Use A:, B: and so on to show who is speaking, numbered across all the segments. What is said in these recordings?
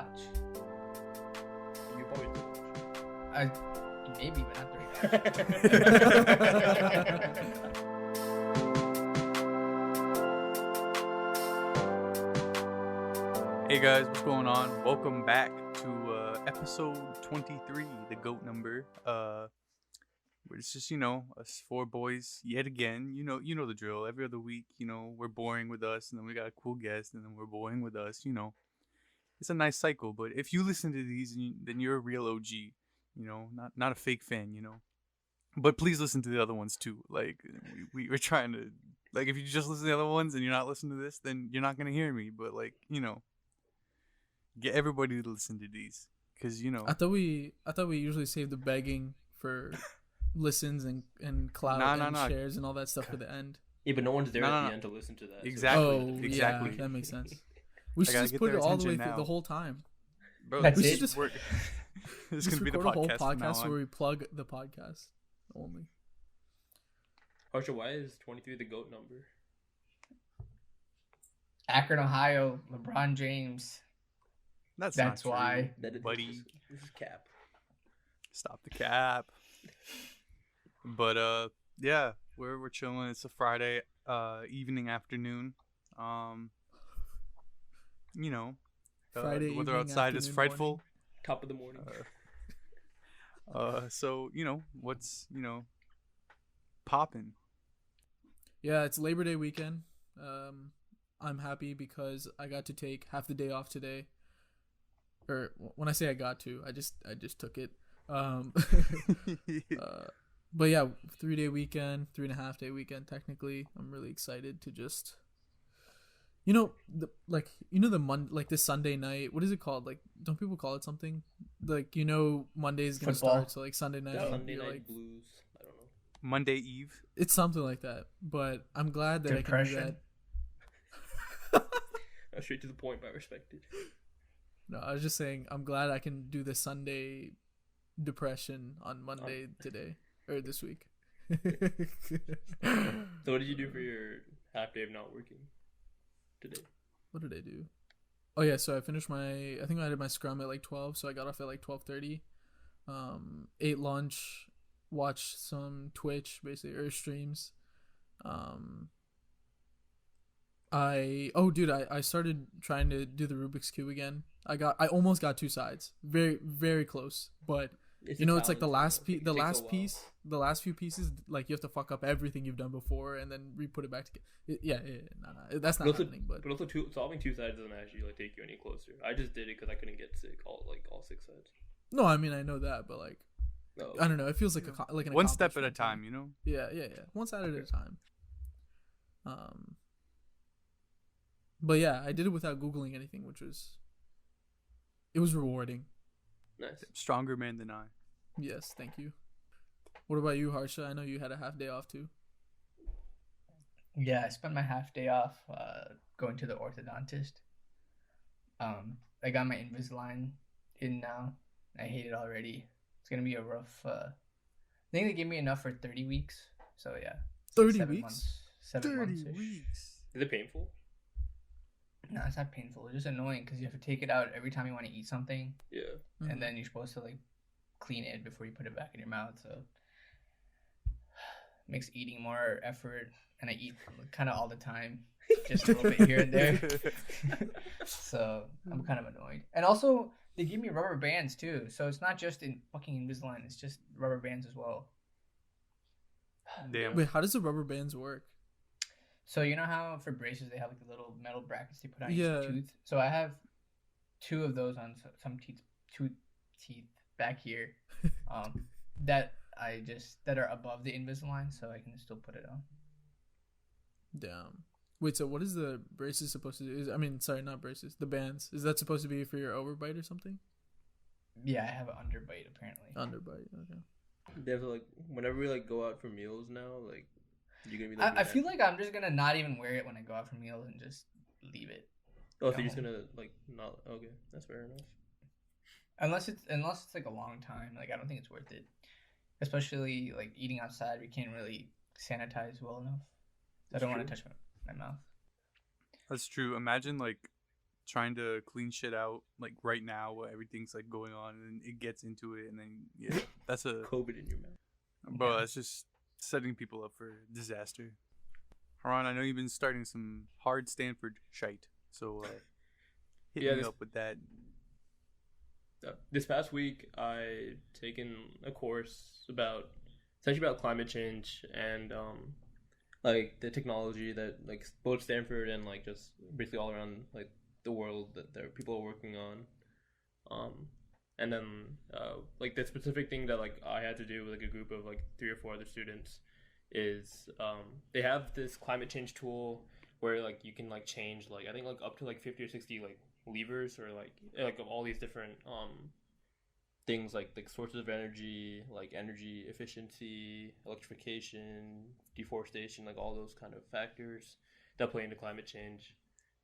A: watch.
B: You probably did watch.
A: Maybe, but not 3 hours.
C: Hey guys, what's going on? Welcome back to episode 23, the GOAT number. It's just, us four boys yet again. You know the drill. Every other week, we're boring with us, and then we got a cool guest, and then we're boring with us. It's a nice cycle. But if you listen to these, then you're a real OG. Not a fake fan. But please listen to the other ones too. Like we're trying to, like, if you just listen to the other ones and you're not listening to this, then you're not gonna hear me. But get everybody to listen to these, because
D: I thought we usually save the begging for listens and clout and shares and all that stuff for the end.
B: Yeah, but no one's there at the end to listen to that.
C: Exactly.
D: So.
C: Exactly.
D: Yeah, that makes sense. We should just put it all the way through the whole time.
C: Bro,
A: That's
C: we
A: it.
C: should just work. This is gonna be the
D: record a whole
C: podcast from now
D: podcast
C: on.
D: where we plug the podcast only.
B: Harsha, why is 23 the GOAT number?
A: Akron, Ohio, LeBron James.
C: That's
A: That's
C: not
A: why.
C: true, buddy.
B: This is cap.
C: Stop the cap. But yeah, we're chilling. It's a Friday evening, afternoon.
D: Friday
C: the weather
D: evening,
C: outside is
D: afternoon,
C: frightful.
D: morning.
B: Top of the morning.
C: So what's popping?
D: Yeah, it's Labor Day weekend. I'm happy because I got to take half the day off today. Or when I say I got to, I just took it. But yeah, 3-day weekend, 3.5-day weekend technically. I'm really excited to just, this Sunday night. What is it called? Like, don't people call it something? Like, Monday's gonna
A: Football.
D: start, so like Sunday night.
B: Sunday
D: you're
B: night
D: like,
B: blues. I don't know.
C: Monday Eve.
D: it's something like that. But I'm glad that I can do
A: Depression.
D: that.
B: Straight to the point, but I respect it.
D: No, I was just saying I'm glad I can do the Sunday depression on Monday today or this week.
B: So what did you do for your half day of not working today?
D: What did I do? Oh yeah, so I finished I think I did my scrum at like 12, so I got off at like 12:30. Ate lunch, watched some Twitch basically or streams. I started trying to do the Rubik's Cube again. I almost got 2 sides. Very, very close. But it's like the last piece, the last few pieces, like you have to fuck up everything you've done before and then re-put it back together. That's not happening. But
B: also solving 2 sides doesn't actually like take you any closer. I just did it because I couldn't get sick all 6 sides.
D: no, I mean I know that, but like
B: No.
D: I don't know. It feels like an
C: One step at a
D: accomplishment.
C: time,
D: Yeah. One side at a time. But yeah, I did it without Googling anything, which was rewarding.
B: Nice.
C: Stronger man than I.
D: Yes, thank you. What about you, Harsha? I know you had a half day off too.
A: Yeah, I spent my half day off going to the orthodontist. I got my Invisalign in now. I hate it already. It's gonna be a rough. I think they gave me enough for 30 weeks. So yeah.
D: 30
A: 7
D: weeks?
A: months. 7 months.
C: weeks.
B: Is it painful?
A: No, it's not painful. It's just annoying because you have to take it out every time you want to eat something,
B: Yeah.
A: and then you're supposed to like clean it before you put it back in your mouth. So makes eating more effort, and I eat kind of all the time, just a little bit here and there. So I'm kind of annoyed. And also, they give me rubber bands too, so it's not just in fucking Invisalign. It's just rubber bands as well.
C: Damn.
D: Wait, how does the rubber bands work?
A: So you know how for braces they have like the little metal brackets they put on
D: Yeah.
A: each tooth. So I have 2 of those on some teeth, 2 teeth back here, that are above the Invisalign, so I can still put it on.
D: Damn. Wait, so what is the braces supposed to do? Sorry, not braces. The bands. Is that supposed to be for your overbite or something?
A: Yeah, I have an underbite apparently.
D: Underbite. Okay.
B: They have to, like, whenever we like go out for meals now, like you're gonna be like.
A: I feel like I'm just gonna not even wear it when I go out for meals and just leave it.
B: Oh, so you're just gonna like not? Okay, that's fair enough.
A: Unless it's like a long time, like I don't think it's worth it. Especially like eating outside, we can't really sanitize well enough. I don't want to touch my mouth.
C: That's true. Imagine like trying to clean shit out like right now where everything's like going on, and it gets into it, and then yeah, that's a
B: COVID in your mouth.
C: bro. That's just setting people up for disaster. Haran, I know you've been starting some hard Stanford shite, so hit me up with that.
B: This past week, I taken a course essentially about climate change and like the technology that like both Stanford and like just basically all around like the world that there people are working on. And then like the specific thing that like I had to do with like a group of like 3 or 4 other students is they have this climate change tool where like you can like change like I think like up to like 50 or 60 like levers or like all these different things like sources of energy, like energy efficiency, electrification, deforestation, like all those kind of factors that play into climate change.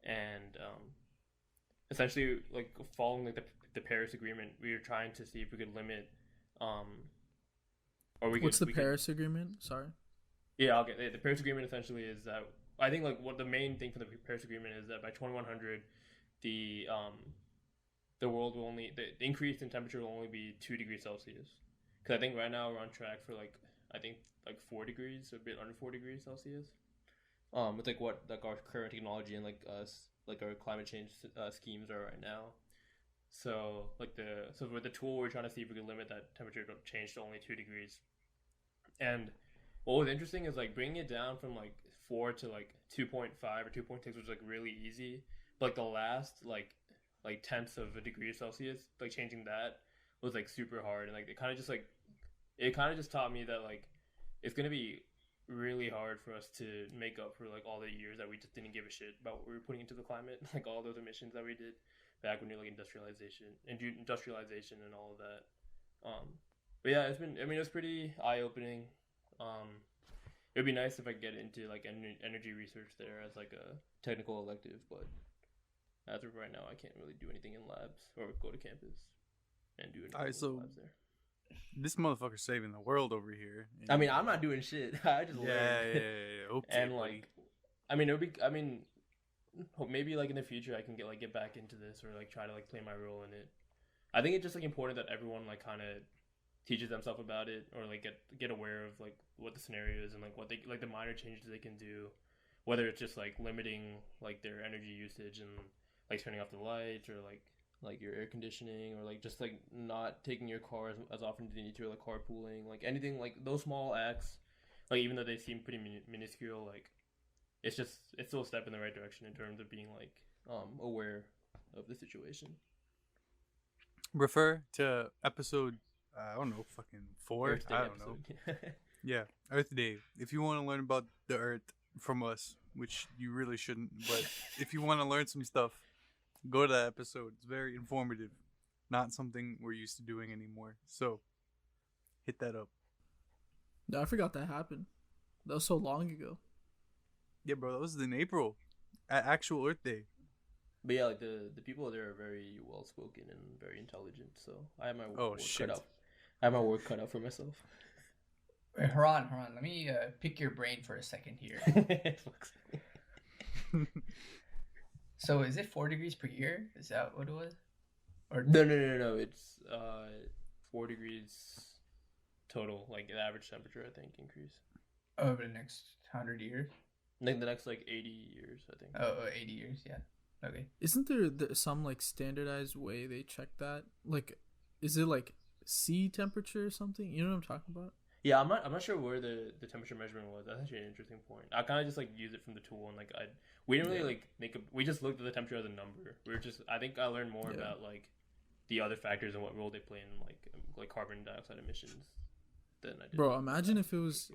B: And essentially like following like the Paris Agreement, we were trying to see if we could limit
D: What's the Paris Agreement? Sorry.
B: Yeah, okay. The Paris Agreement essentially is that I think like what the main thing for the Paris Agreement is that by 2100 the world will only the increase in temperature will only be 2 degrees Celsius. Because I think right now we're on track for like I think like 4 degrees, a bit under 4 degrees Celsius. With like what like our current technology and like us like our climate change schemes are right now. So like with the tool we're trying to see if we can limit that temperature change to only 2 degrees. And what was interesting is like bringing it down from like 4 to like 2.5 or 2.6 was like really easy. But like the last like tenths of a degree Celsius, like changing that was like super hard. And like it kind of just taught me that like it's gonna be really hard for us to make up for like all the years that we just didn't give a shit about what we were putting into the climate, like all those emissions that we did back when you're like industrialization and all of that. But yeah, it was pretty eye-opening. It'd be nice if I could get into like energy research there as like a technical elective, but as of right now, I can't really do anything in labs or go to campus and do anything in labs there.
C: This motherfucker's saving the world over here.
B: I mean, I'm not doing shit. I just learned.
C: Yeah. Okay,
B: and like, maybe like in the future I can get back into this or like try to like play my role in it. I think it's just like important that everyone like kind of teaches themselves about it or like get aware of like what the scenario is and like what they like the minor changes they can do, whether it's just like limiting like their energy usage and like turning off the lights or like your air conditioning or like just like not taking your car as often as you need to or like carpooling, like anything like those small acts, like even though they seem pretty minuscule, like it's still a step in the right direction in terms of being like aware of the situation.
C: Refer to episode I don't know, fucking 4. I don't know. Yeah, Earth Day. If you want to learn about the Earth from us, which you really shouldn't, but if you want to learn some stuff, go to that episode. It's very informative. Not something we're used to doing anymore. So, hit that up.
D: I forgot that happened. That was so long ago.
C: Yeah, bro, that was in April. At actual Earth Day.
B: But yeah, like the people there are very well spoken and very intelligent. So I have my work cut out. I have my work cut out for myself.
A: Wait, Haran, let me pick your brain for a second here. So is it 4 degrees per year? Is that what it was?
B: Or no. It's 4 degrees total, like the average temperature, I think, increase
A: over the next 100 years.
B: Like the next 80 years, I think.
A: Oh, 80 years, yeah. Okay.
D: Isn't there some like standardized way they check that? Like, is it like sea temperature or something? You know what I'm talking about?
B: Yeah, I'm not sure where the temperature measurement was. That's actually an interesting point. I kind of just like use it from the tool and like we didn't really we just looked at the temperature as a number. I think I learned more about like the other factors and what role they play in like carbon dioxide emissions than I did.
D: Bro, imagine if it was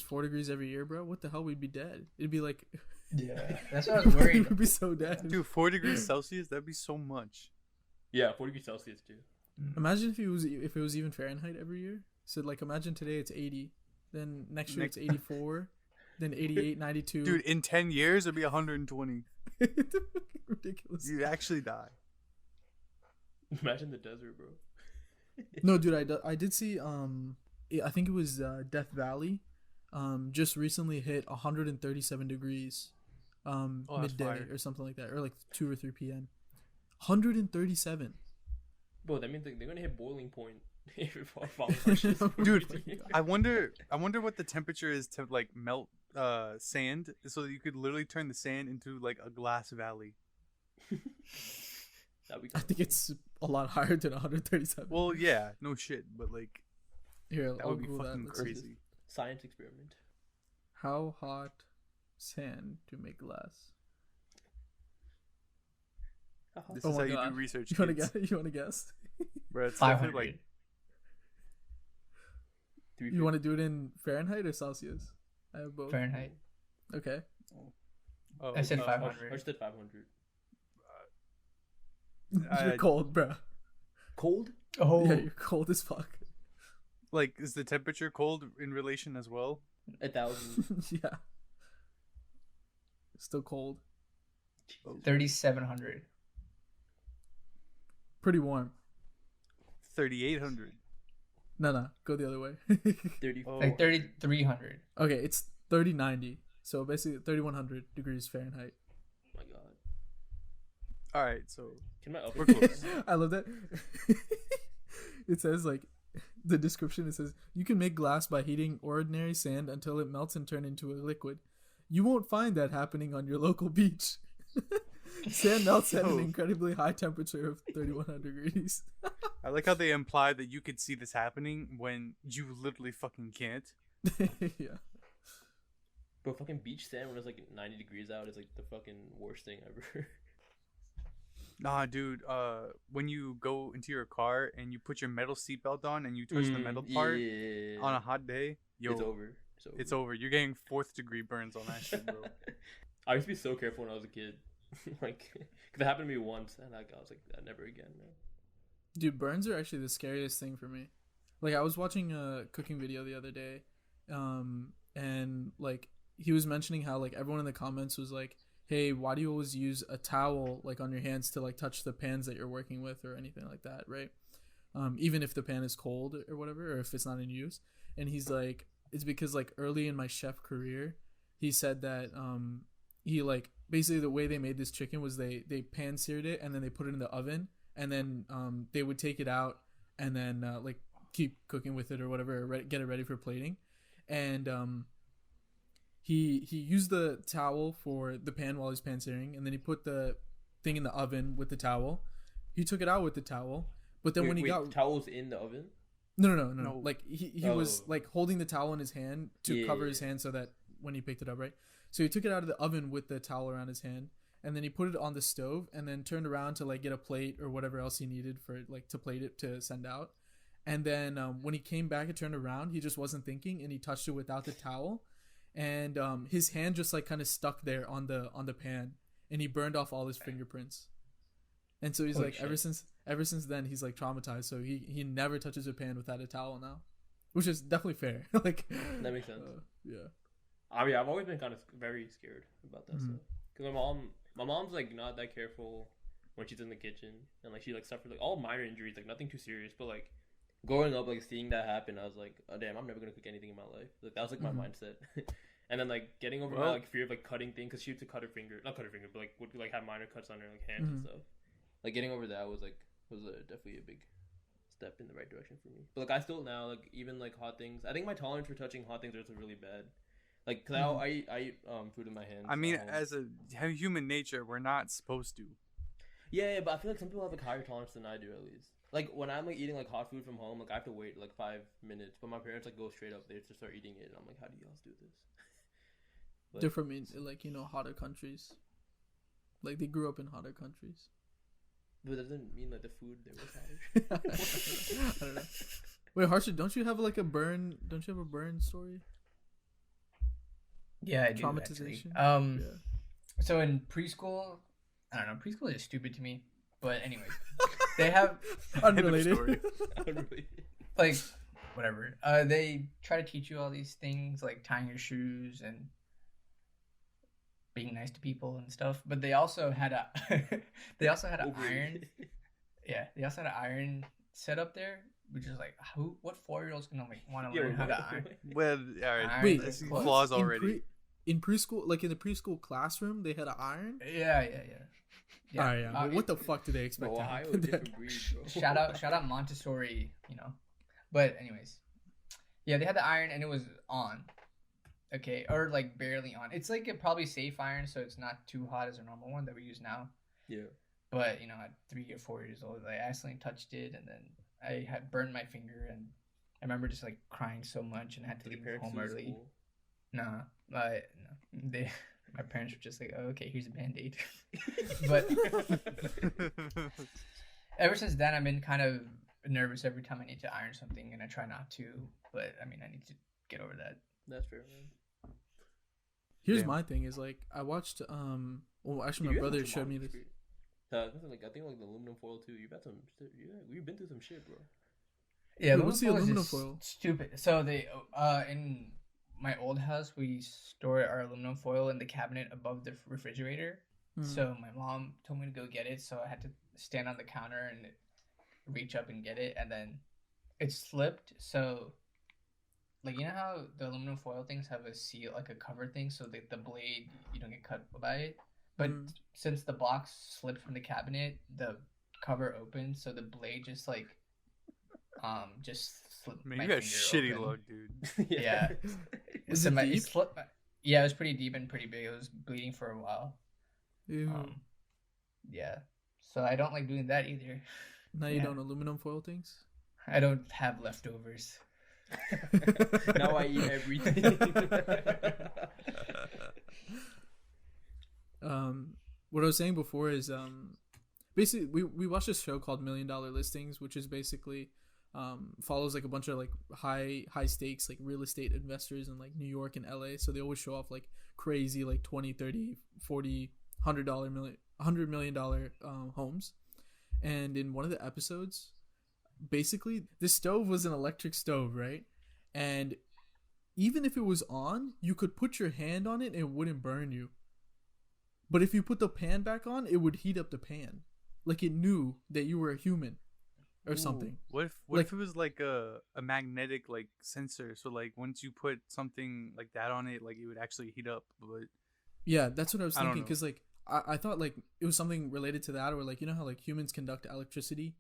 D: 4 degrees every year, bro. What the hell? We'd be dead. It'd be like
A: yeah, that's what I was worried.
D: We'd be so dead.
C: Dude, 4 degrees Celsius, that'd be so much.
B: Yeah, 4 degrees Celsius too.
D: Imagine if it was even Fahrenheit every year. So like imagine today it's 80, then next year it's 84, then 88, 92.
C: Dude, in 10 years it'd be 120.
D: Ridiculous.
C: You'd actually die.
B: Imagine the desert, bro.
D: No, dude, I did see I think it was Death Valley just recently hit 137 degrees
C: Oh, that's
D: midday
C: fire.
D: or something like that, or like 2 or 3 p.m. 137.
B: Bro, that means they're gonna hit boiling point if it falls harshness.
C: Dude, I wonder what the temperature is to like melt sand so that you could literally turn the sand into like a glass valley.
B: That'd be
D: I think it's a lot higher than 137.
C: Well, yeah, no shit, but like
D: Here,
C: that
D: I'll
C: would be
D: Google
C: fucking
D: Let's see.
C: crazy.
B: science experiment.
D: How hot sand to make glass?
C: This
D: Oh
C: is
D: my
C: how you
D: God.
C: do research.
D: You want to
C: kids.
D: guess? You want to guess?
C: Bro, it's
A: 500.
C: definitely like
D: You want to do it in Fahrenheit or Celsius? I have both.
A: Fahrenheit.
D: Okay.
C: oh,
A: I said
B: I
A: 500.
B: just did 500.
D: You're cold, bro.
B: Cold?
A: Oh,
D: Yeah, you're cold as fuck.
C: like is the temperature cold in relation as well?
B: 1,000.
D: Yeah. Still cold.
A: 3,700.
D: Pretty warm.
C: 3,800.
D: No, go the other way.
B: 30.
C: Oh.
A: Like 3,300.
D: Okay, it's 3090. So basically 3,100 degrees Fahrenheit.
B: Oh my god.
C: All right, so
B: Can my upper
C: We're close.
D: I love that. It says like the description. It says you can make glass by heating ordinary sand until it melts and turn into a liquid. You won't find that happening on your local beach. Sand melts at an
C: Yo.
D: incredibly high temperature of 3,100 degrees.
C: I like how they imply that you could see this happening when you literally fucking can't.
D: Yeah.
B: Bro, fucking beach sand when it's like 90 degrees out is like the fucking worst thing ever.
C: Nah, dude. When you go into your car and you put your metal seatbelt on and you touch the metal part
B: yeah.
C: on a hot day, yo,
B: It's over.
C: It's over. You're getting 4th degree burns on that shit, bro.
B: I used to be so careful when I was a kid. Like, because it happened to me once, and like, I was like, never again, man.
D: Dude, burns are actually the scariest thing for me. Like I was watching a cooking video the other day, and like he was mentioning how like everyone in the comments was like, hey, why do you always use a towel like on your hands to like touch the pans that you're working with or anything like that, right? Even if the pan is cold or whatever, or if it's not in use. And he's like, it's because like early in my chef career, he said that he like basically the way they made this chicken was they pan seared it and then they put it in the oven and then they would take it out and then like keep cooking with it or whatever, or get it ready for plating. And he used the towel for the pan while he's pan searing, and then he put the thing in the oven with the towel. He took it out with the towel, but then when he got
B: towels in the oven.
D: no, like he was
B: Oh.
D: like holding the towel in his hand to cover his hand so that when he picked it up, right? So he took it out of the oven with the towel around his hand, and then he put it on the stove, and then turned around to like get a plate or whatever else he needed for like to plate it to send out. And then when he came back and turned around, he just wasn't thinking, and he touched it without the towel, and his hand just like kind of stuck there on the pan, and he burned off all his fingerprints. And so he's
A: Holy
D: like,
A: shit.
D: ever since then, he's like traumatized. So he never touches a pan without a towel now, which is definitely fair. Like
B: That makes sense.
D: Yeah.
B: I mean, I've always been kind of very scared about that
D: Mhm.
B: stuff. Because my mom's like not that careful when she's in the kitchen, and like she like suffered like all minor injuries, like nothing too serious. But like growing up, like seeing that happen, I was like, oh damn, I'm never gonna cook anything in my life. Like that was like my mindset. And then like getting over my like fear of like cutting things, because she used to cut her finger, not cut her finger, but like would like have minor cuts on her like hands and stuff. Like getting over that was definitely a big step in the right direction for me. But like I still now like even like hot things. I think my tolerance for touching hot things is really bad. Like, cause I eat food in my hands.
C: I mean,
B: at home.
C: as a human nature, we're not supposed to.
B: Yeah, but I feel like some people have like higher tolerance than I do at least. Like when I'm like eating like hot food from home, like I have to wait like 5 minutes, but my parents like go straight up there to start eating it, and I'm like, how do y'all do this? But-
D: They're from like hotter countries. Like they grew up in hotter countries.
B: But it doesn't mean like the food there was hotter.
D: I don't know. Wait, Harshit, don't you have like a burn? Don't you have a burn story?
A: Yeah, I do
D: Traumatization?
A: actually.
D: Yeah.
A: So in preschool, I don't know. Preschool is stupid to me, but anyways, they have
D: Unrelated.
C: story.
B: Really?
A: like whatever. They try to teach you all these things like tying your shoes and being nice to people and stuff. But they also had a they also had an iron. Yeah, they also had an iron set up there, which is like what 4-year-old's gonna like want to learn how to iron?
C: Well, all right.
A: Iron
D: Wait,
A: their
C: I see
A: clothes.
C: flaws
D: In
C: already.
D: in preschool, like in the preschool classroom, they had an iron.
A: Yeah.
D: All right, yeah. What the fuck did they expect?
B: Bro,
D: to
B: Ohio,
D: happen there?
B: different breed, bro.
A: Shout out Montessori, you know. But anyways, yeah, they had the iron and it was on. Okay, or like barely on. It's like a probably safe iron, so it's not too hot as a normal one that we use now.
B: Yeah.
A: But you know, at 3 or 4 years old, I accidentally touched it, and then I had burned my finger, and I remember just like crying so much and had to
B: Did
A: leave
B: your parents
A: home
B: sue the
A: early.
B: school?
A: Nah, but no, my parents were just like, oh, okay, here's a band-aid. But ever since then, I've been kind of nervous every time I need to iron something, and I try not to. But I mean, I need to get over that.
B: That's fair, man.
D: Here's
C: Damn.
D: my thing is like I watched well actually my
B: You had
D: brother
B: some
D: showed me
B: moments,
D: this.
B: I think like the aluminum foil too. You've had some. We've been through some shit, bro.
A: Yeah,
D: Wait, what's the
A: is
D: aluminum
A: just
D: foil?
A: Stupid. So they in my old house we store our aluminum foil in the cabinet above the refrigerator.
D: Hmm.
A: So my mom told me to go get it, so I had to stand on the counter and reach up and get it, and then it slipped. So like you know how the aluminum foil things have a seal, like a cover thing, so that the blade you don't get cut by it. But since the box slipped from the cabinet, the cover opened, so the blade just like just slipped.
C: Man,
A: my
C: you got
A: finger
C: shitty
A: open.
C: luck, dude.
A: Yeah.
D: Is
A: So
D: it
A: my-
D: deep?
A: slipped yeah, it was pretty deep and pretty big. It was bleeding for a while.
D: Ew.
A: Yeah. So I don't like doing that either.
D: Now you
A: yeah.
D: don't aluminum foil things?
A: I don't have leftovers.
B: Now I eat everything.
D: What I was saying before is basically we watched this show called $1 Million Listings, which is basically follows like a bunch of like high stakes like real estate investors in like New York and LA. So they always show off like crazy like 20, 30, 40, $100 million homes. And in one of the episodes, basically this stove was an electric stove, right? And even if it was on, you could put your hand on it and it wouldn't burn you. But if you put the pan back on, it would heat up the pan. Like it knew that you were a human or something.
C: What if it was like a magnetic like sensor? So like once you put something like that on it, like it would actually heat up. But
D: Yeah, that's what I was
C: I don't
D: thinking.
C: know.
D: Because like I thought like it was something related to that, or like you know how like humans conduct electricity.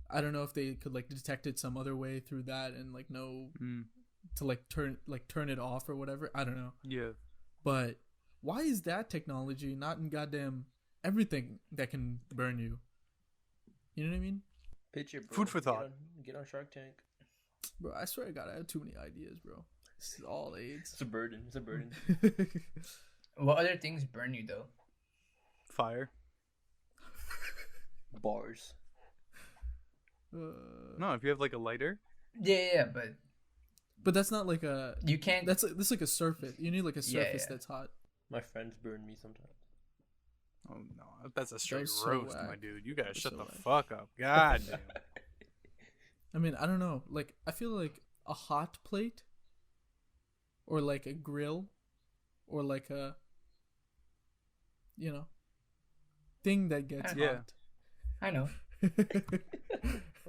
D: I don't know if they could like detect it some other way through that and like know to like turn it off or whatever. I don't know.
C: yeah,
D: But why is that technology not in goddamn everything that can burn you? You know what I mean?
B: Picture, bro.
C: Food for thought.
B: Get on Shark Tank.
D: Bro, I swear to God, I have too many ideas, bro. This is all AIDS.
B: It's a burden. It's a burden.
A: What other things burn you though?
C: fire.
B: Bars.
C: No, if you have like a lighter,
A: Yeah,
D: But that's not like a.
A: you can't.
D: That's like a surface. You need like a
A: Yeah,
D: surface
A: yeah.
D: that's hot.
B: My friends burn me sometimes.
C: oh no, that's a straight
D: That's so
C: roast, my
D: whack.
C: dude. You gotta
D: That's
C: shut
D: so
C: the
D: whack.
C: fuck up. God damn.
D: I mean, I don't know. Like, I feel like a hot plate, or like a grill, or like a, you know, thing that gets
C: Yeah.
A: I know.
D: hot.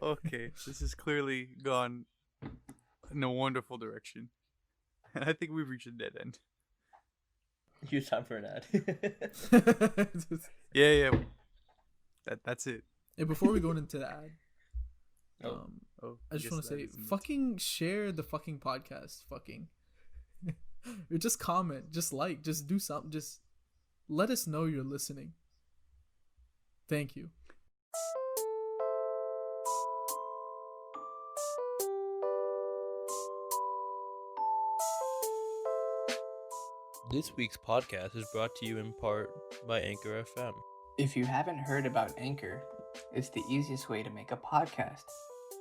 C: Okay, this has clearly gone in a wonderful direction, and I think we've reached a dead end.
B: Huge time for an ad.
C: Yeah. That's it.
D: Hey, before we go into that,
B: Oh.
C: Oh,
D: I just
C: guess
D: want to
C: that
D: say,
C: isn't it.
D: fucking share the fucking podcast, fucking, or just comment, just like, just do something, just let us know you're listening. Thank you.
B: This week's podcast is brought to you in part by Anchor FM.
A: If you haven't heard about Anchor, it's the easiest way to make a podcast.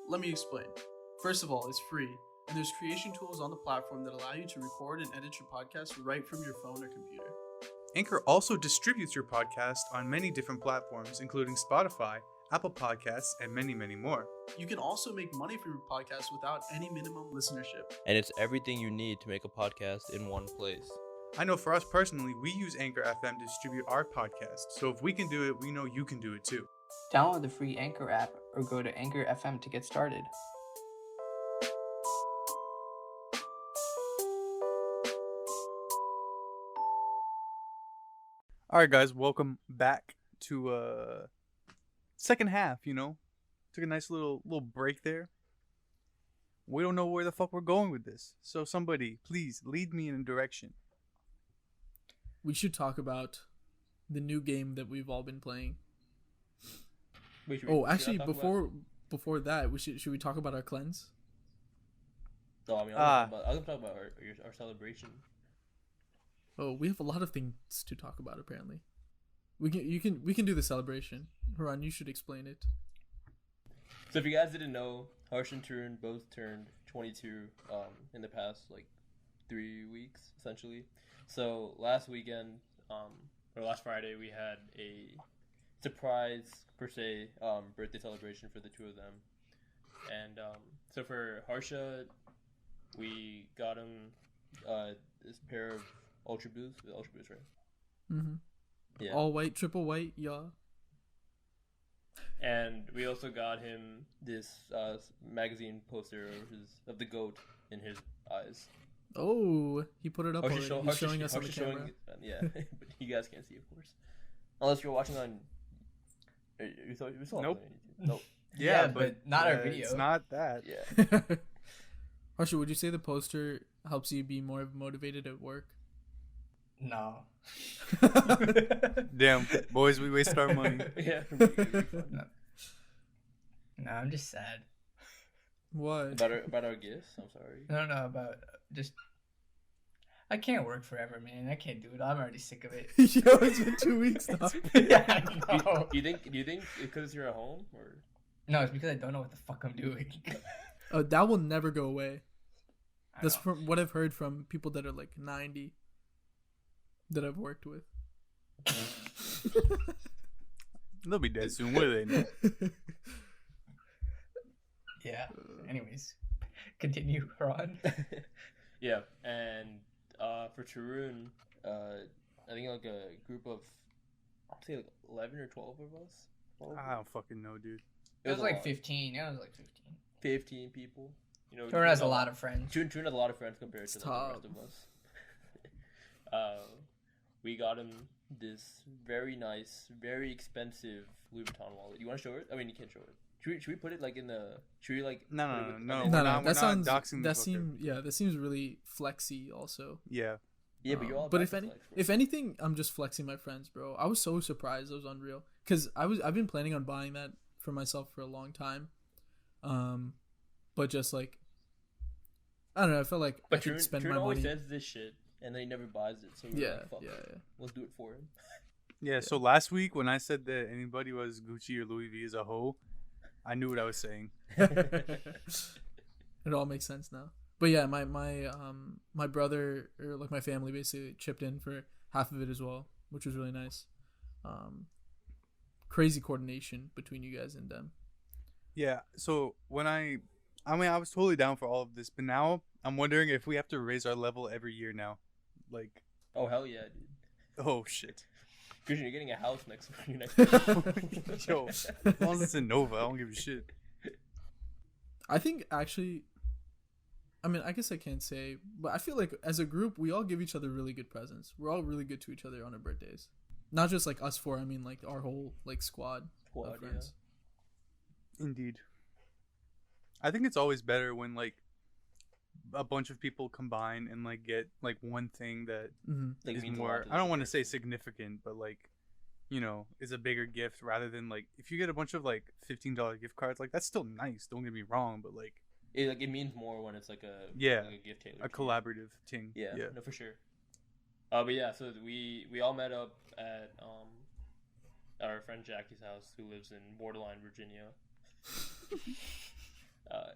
D: Let me explain. First of all, it's free, and there's creation tools on the platform that allow you to record and edit your podcast right from your phone or computer.
C: Anchor also distributes your podcast on many different platforms, including Spotify, Apple Podcasts, and many, many more.
D: You can also make money from your podcast without any minimum listenership.
B: And it's everything you need to make a podcast in one place.
C: I know for us personally, we use Anchor FM to distribute our podcast, so if we can do it, we know you can do it too.
A: Download the free Anchor app or go to Anchor FM to get started.
C: All right, guys, welcome back to second half. Took a nice little break there. We don't know where the fuck we're going with this, so somebody please lead me in a direction.
D: We should talk about the new game that we've all been playing.
B: Wait, should
D: Oh,
B: should I
D: actually,
B: talk
D: before that, should we talk about our cleanse?
B: about- I mean, I was gonna talk about our celebration.
D: Oh, we have a lot of things to talk about. Apparently, we can do the celebration. Haran, you should explain it.
B: So if you guys didn't know, Harsh and Tarun both turned 22 in the past like 3 weeks essentially. So last weekend, or last Friday, we had a surprise per se birthday celebration for the two of them. And so for Harsha, we got him this pair of Ultra Boosts, right?
D: Mm-hmm.
B: Yeah.
D: All white, triple white, yeah.
B: And we also got him this magazine poster of the goat in his eyes.
D: Oh, he put it up already.
B: He's
D: He's showing us on the camera.
B: Yeah, but you guys can't see, of course, unless you're watching on. You saw
C: Nope.
B: Nope.
A: Yeah, but not our video.
C: It's not that.
B: Yeah.
D: Harsha, would you say the poster helps you be more motivated at work?
A: No.
C: Damn, boys, we wasted our money.
B: Yeah.
A: No, I'm just sad.
D: What?
B: About our gifts. I'm sorry.
A: No, about just. I can't work forever, man. I can't do it. I'm already sick of it.
D: Yo, it's been 2 weeks now.
A: Yeah, I know.
B: Do you think because you're at home or?
A: No, it's because I don't know what the fuck I'm doing.
D: That will never go away.
A: I
D: That's
A: know.
D: from what I've heard from people that are like 90 that I've worked with.
C: They'll be dead soon. What do they know?
A: Yeah. Anyways, continue, Ron.
B: Yeah, and for Tarun, I think like a group of, I'd say like 11 or 12 of us. 12?
C: I don't fucking know, dude.
A: It was
B: a
A: like
B: lot.
A: 15. It was like 15.
B: 15 people. You know,
A: Ron has a lot of friends.
B: Tarun has a lot of friends compared to like, the
D: Stop.
B: rest of us. We got him this very nice, very expensive Louis Vuitton wallet. You want to show it? I mean, you can't show it. Should we put it like in the? Should we like?
C: No,
B: put
C: no,
B: it with-
C: no,
B: I
C: no.
B: mean,
C: We're
D: No,
C: not-
D: that sounds
C: doxing
D: that
C: this fucker.
D: that seems really flexy also.
C: Yeah.
B: Yeah, but you're all.
D: But
B: about to flex, bro.
D: if anything, I'm just flexing my friends, bro. I was so surprised. It was unreal because I've been planning on buying that for myself for a long time, but just like I don't know. I felt like I
B: But
D: could
B: Tarun,
D: spend
B: Tarun
D: my
B: always
D: money.
B: says this shit, and then he never buys it. So we're
D: Yeah,
B: like, fuck,
D: yeah.
B: let's do it for him.
C: Yeah, so last week when I said that anybody was Gucci or Louis V is a hoe, I knew what I was saying.
D: It all makes sense now. But yeah, my brother or like my family basically chipped in for half of it as well, which was really nice. Crazy coordination between you guys and them.
C: Yeah, so when I was totally down for all of this, but now I'm wondering if we have to raise our level every year now. Like,
B: Oh hell yeah, dude.
C: oh shit.
B: Christian, you're getting a house next year.
C: Yo, as long as it's in Nova, I don't give a shit.
D: I think actually, I mean, I guess I can't say, but I feel like as a group, we all give each other really good presents. We're all really good to each other on our birthdays. Not just like us four. I mean, like our whole like squad
B: Squad,
D: of friends.
C: Indeed. I think it's always better when like a bunch of people combine and like get like one thing that
D: Mm-hmm.
B: Like,
C: is
B: means a lot
C: more,
B: to
C: I
B: the
C: don't want to say
B: person.
C: significant, but like, is a bigger gift rather than like if you get a bunch of like $15 gift cards, like that's still nice, don't get me wrong, but like
B: It means more when it's like a
C: Yeah,
B: like a gift tailored
C: a
B: to you.
C: collaborative thing.
B: Yeah,
C: Yeah.
B: no, for sure. But yeah, so we all met up at our friend Jackie's house, who lives in Borderline, Virginia.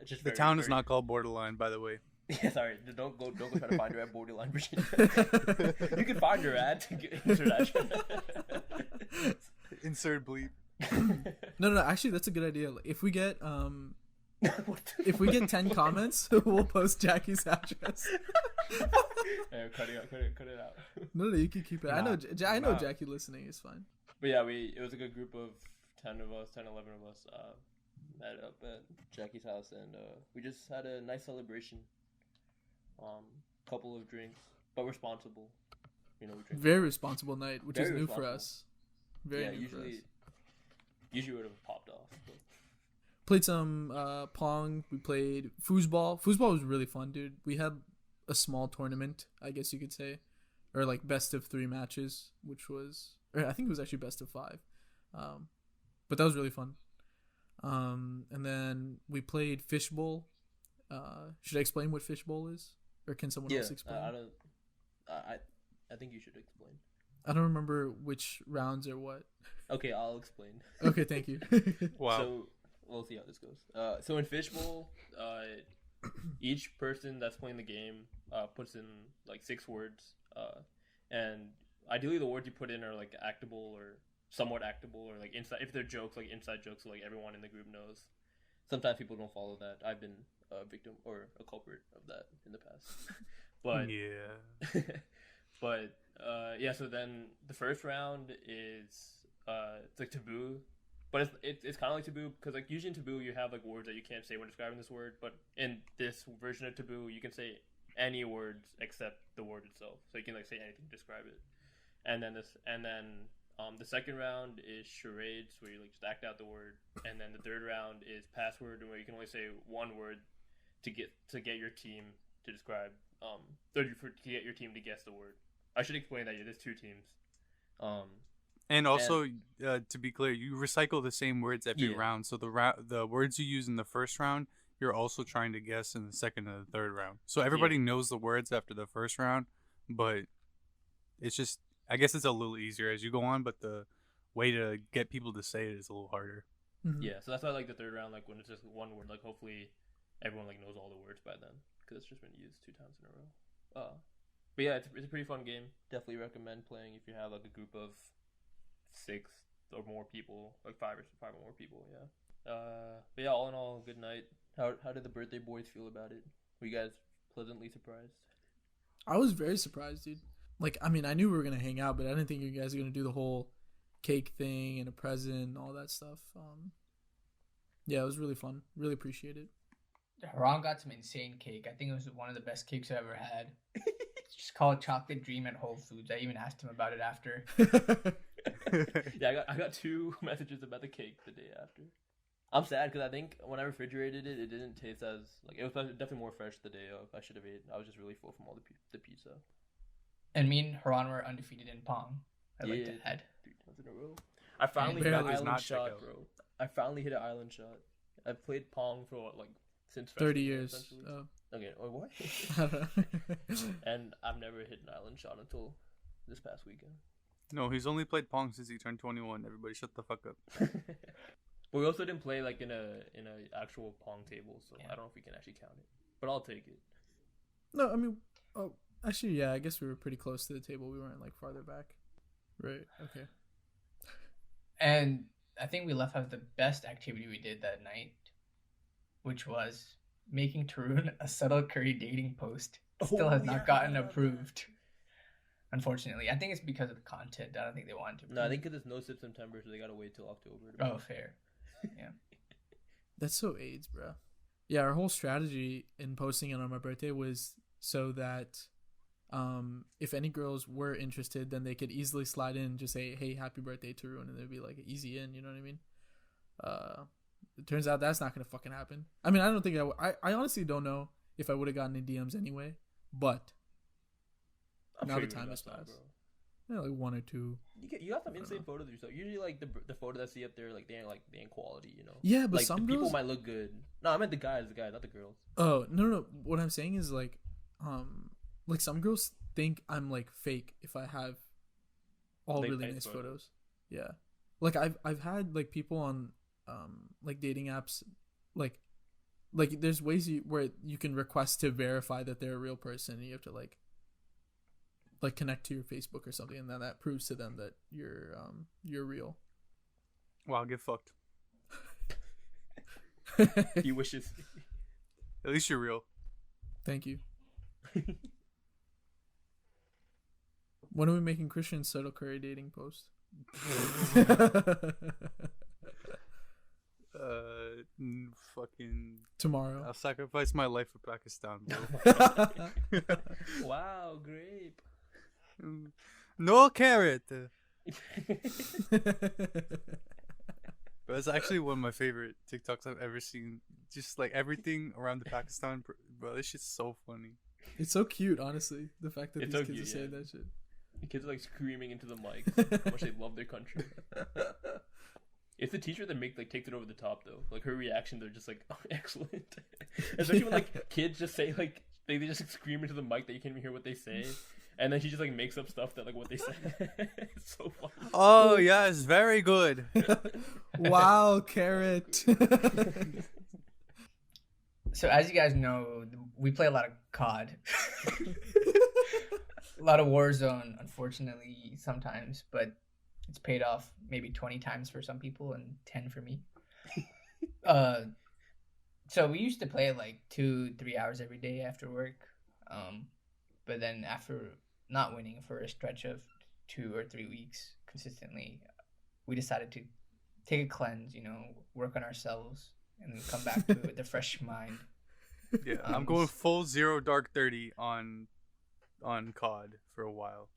B: It's just
C: The
B: very,
C: town is
B: very-
C: not called Borderline, by the way.
B: Yeah, sorry. Don't go try to find her at Borderline, Virginia. You can find her at
C: Insert bleep.
D: No, actually, that's a good idea. Like, if we get
B: What the
D: if we get
B: fuck?
D: 10 comments, we'll post Jackie's address.
B: Yeah, cut it out.
D: No, you can keep it. I know,
C: Nah,
D: I know
C: nah.
D: Jackie listening is fine.
B: But yeah, it was a good group of 10 of us, 10, 11 of us, met up at Jackie's house, and we just had a nice celebration. Couple of drinks, but responsible. We drink.
D: Very responsible night, which is
B: Very
D: new for
B: responsible.
D: us. Very new for us.
B: Usually would have popped off. But...
D: Played some Pong. We played foosball. Foosball was really fun, dude. We had a small tournament, I guess you could say, or like best of 3 matches, which was, or I think it was actually best of 5. But that was really fun. And then we played fishbowl. Should I explain what fishbowl is, or can someone else explain?
B: I think you should explain.
D: I don't remember which rounds or what.
B: Okay, I'll explain.
D: Okay, thank you.
C: Wow.
B: So we'll see how this goes. So in fishbowl, each person that's playing the game puts in like 6 words, and ideally the words you put in are like actable or somewhat actable, or like inside, if they're jokes, like inside jokes, so like everyone in the group knows. Sometimes people don't follow that. I've been a victim or a culprit of that in the past. But
C: yeah.
B: but yeah. So then the first round is it's like taboo, but it's kind of like taboo because like usually in taboo you have like words that you can't say when describing this word, but in this version of taboo you can say any words except the word itself. So you can like say anything to describe it. And then the second round is charades, where you like just act out the word, and then the third round is password, where you can only say one word to get your team to describe to get your team to guess the word. I should explain that there's 2 teams.
C: And also, to be clear, you recycle the same words every round. So the words you use in the first round, you're also trying to guess in the second and the third round. So everybody knows the words after the first round, but it's just, I guess it's a little easier as you go on, but the way to get people to say it is a little harder.
D: Mhm.
B: Yeah, so that's why I like the third round, like when it's just one word, like hopefully everyone like knows all the words by then, because it's just been used 2 times in a row. But yeah, it's a pretty fun game. Definitely recommend playing if you have like a group of 6 or more people, like 5 or more people. Yeah. But yeah, all in all, good night. How did the birthday boys feel about it? Were you guys pleasantly surprised?
D: I was very surprised, dude. Like, I mean, I knew we were gonna hang out, but I didn't think you guys were gonna do the whole cake thing and a present and all that stuff. Yeah, it was really fun. Really appreciate it.
A: Haran got some insane cake. I think it was one of the best cakes I ever had. It's just called Chocolate Dream at Whole Foods. I even asked him about it after.
B: Yeah, I got 2 messages about the cake the day after. I'm sad because I think when I refrigerated it, it didn't taste as like, it was definitely more fresh the day of. I should have ate. I was just really full from all the pizza.
A: And me and Haran were undefeated in Pong. I'd like to add.
B: 3 times in a row. I finally hit an island shot, bro. I finally hit an island shot. I've played Pong for what, like since
D: 30 years. Oh.
B: Okay, or what? And I've never hit an island shot until this past weekend.
C: No, he's only played Pong since he turned 21. Everybody shut the fuck up.
B: But we also didn't play like in a actual Pong table, so I don't know if we can actually count it. But I'll take it.
D: No, I mean, oh, actually, yeah, I guess we were pretty close to the table. We weren't like farther back. Right. Okay.
A: And I think we left out the best activity we did that night, which was making Tarun a subtle curry dating post. It still has not gotten approved. Unfortunately, I think it's because of the content. I don't think they wanted to.
B: No, I think because it's no sip September, so they gotta wait till October.
A: Oh, fair. Yeah.
D: That's so AIDS, bro. Yeah, our whole strategy in posting it on my birthday was so that if any girls were interested, then they could easily slide in and just say, hey, happy birthday, Tarun, and there'd be like an easy in, you know what I mean? It turns out that's not gonna fucking happen. I mean, I don't think I honestly don't know if I would have gotten any DMs anyway, but now the time has passed. Yeah, like 1 or 2.
B: You got some insane photos of yourself. Usually, like the photos I see up there, like they ain't quality, you know.
D: Yeah, but
B: like,
D: some
B: the
D: girls...
B: people might look good. No, I meant the guys, not the girls.
D: Oh no! What I'm saying is like some girls think I'm like fake if I have all really nice photos. Yeah, like I've had like people on like dating apps, like there's ways where you can request to verify that they're a real person, and you have to like connect to your Facebook or something, and then that proves to them that you're real.
C: Wow, get fucked.
B: He wishes.
C: At least you're real.
D: Thank you. When are we making Christian subtle curry dating post?
C: Fucking
D: tomorrow.
C: I'll sacrifice my life for Pakistan, bro.
B: Wow, grape.
C: No carrot. But it's actually one of my favorite TikToks I've ever seen. Just like everything around the Pakistan, bro. This shit's so funny.
D: It's so cute, honestly. The fact that
B: It's
D: these
B: so
D: kids
B: cute,
D: are saying
B: yeah.
D: that shit.
B: The kids are like screaming into the mic how much they love their country. It's the teacher that takes it over the top though. Like her reaction, they're just like, oh, excellent. Especially when like kids just say like they just like, scream into the mic that you can't even hear what they say, and then she just like makes up stuff that like what they say. It's so funny.
C: Oh yes, very good.
D: Wow, carrot.
A: So as you guys know, we play a lot of COD. A lot of Warzone, unfortunately, sometimes, but it's paid off maybe 20 times for some people and 10 for me. So we used to play like 2-3 hours every day after work. But then after not winning for a stretch of 2 or 3 weeks consistently, we decided to take a cleanse, work on ourselves and come back to it with a fresh mind.
C: Yeah, I'm going full zero dark 30 on COD for a while.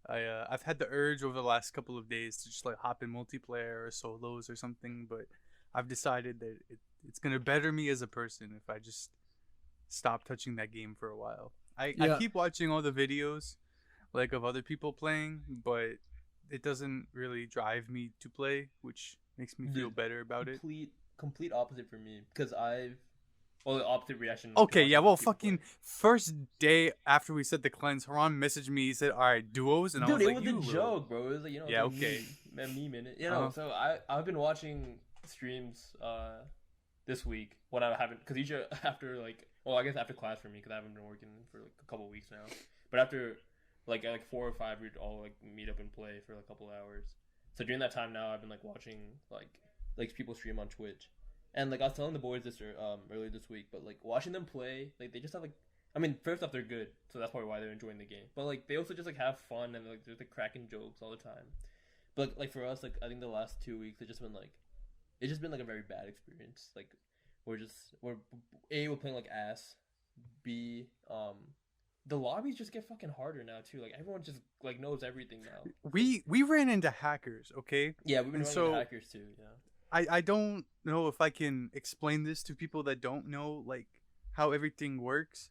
C: I've had the urge over the last couple of days to just like hop in multiplayer or solos or something, but I've decided that it's gonna better me as a person if I just stop touching that game for a while. I keep watching all the videos like of other people playing, but it doesn't really drive me to play, which makes me feel better about it.
B: Complete opposite for me because the opposite reaction.
C: Okay,
B: to
C: yeah, well,
B: people
C: fucking
B: play.
C: first day after we said the cleanse, Haran messaged me. He said, "All right, duos," and
B: Dude,
C: I was
B: it
C: like,
B: was
C: "You
B: a
C: little-"
B: joke, bro. It was like,
C: Yeah,
B: it's
C: okay.
B: a meme in it. So I've been watching streams this week when I haven't, because usually after I guess after class for me, because I haven't been working for like a couple of weeks now. But after like 4 or 5, we'd all like meet up and play for like a couple of hours. So during that time now, I've been like watching like people stream on Twitch. And like I was telling the boys this earlier this week, but like watching them play, like they just have like, I mean, first off they're good, so that's probably why they're enjoying the game. But like they also just like have fun and like there's like cracking jokes all the time. But like for us, like I think the last 2 weeks it's just been like a very bad experience. Like we're playing like ass. B the lobbies just get fucking harder now too. Like everyone just like knows everything now.
C: We ran into hackers, okay?
B: Yeah, we've been running into hackers too. Yeah.
C: I don't know if I can explain this to people that don't know like how everything works,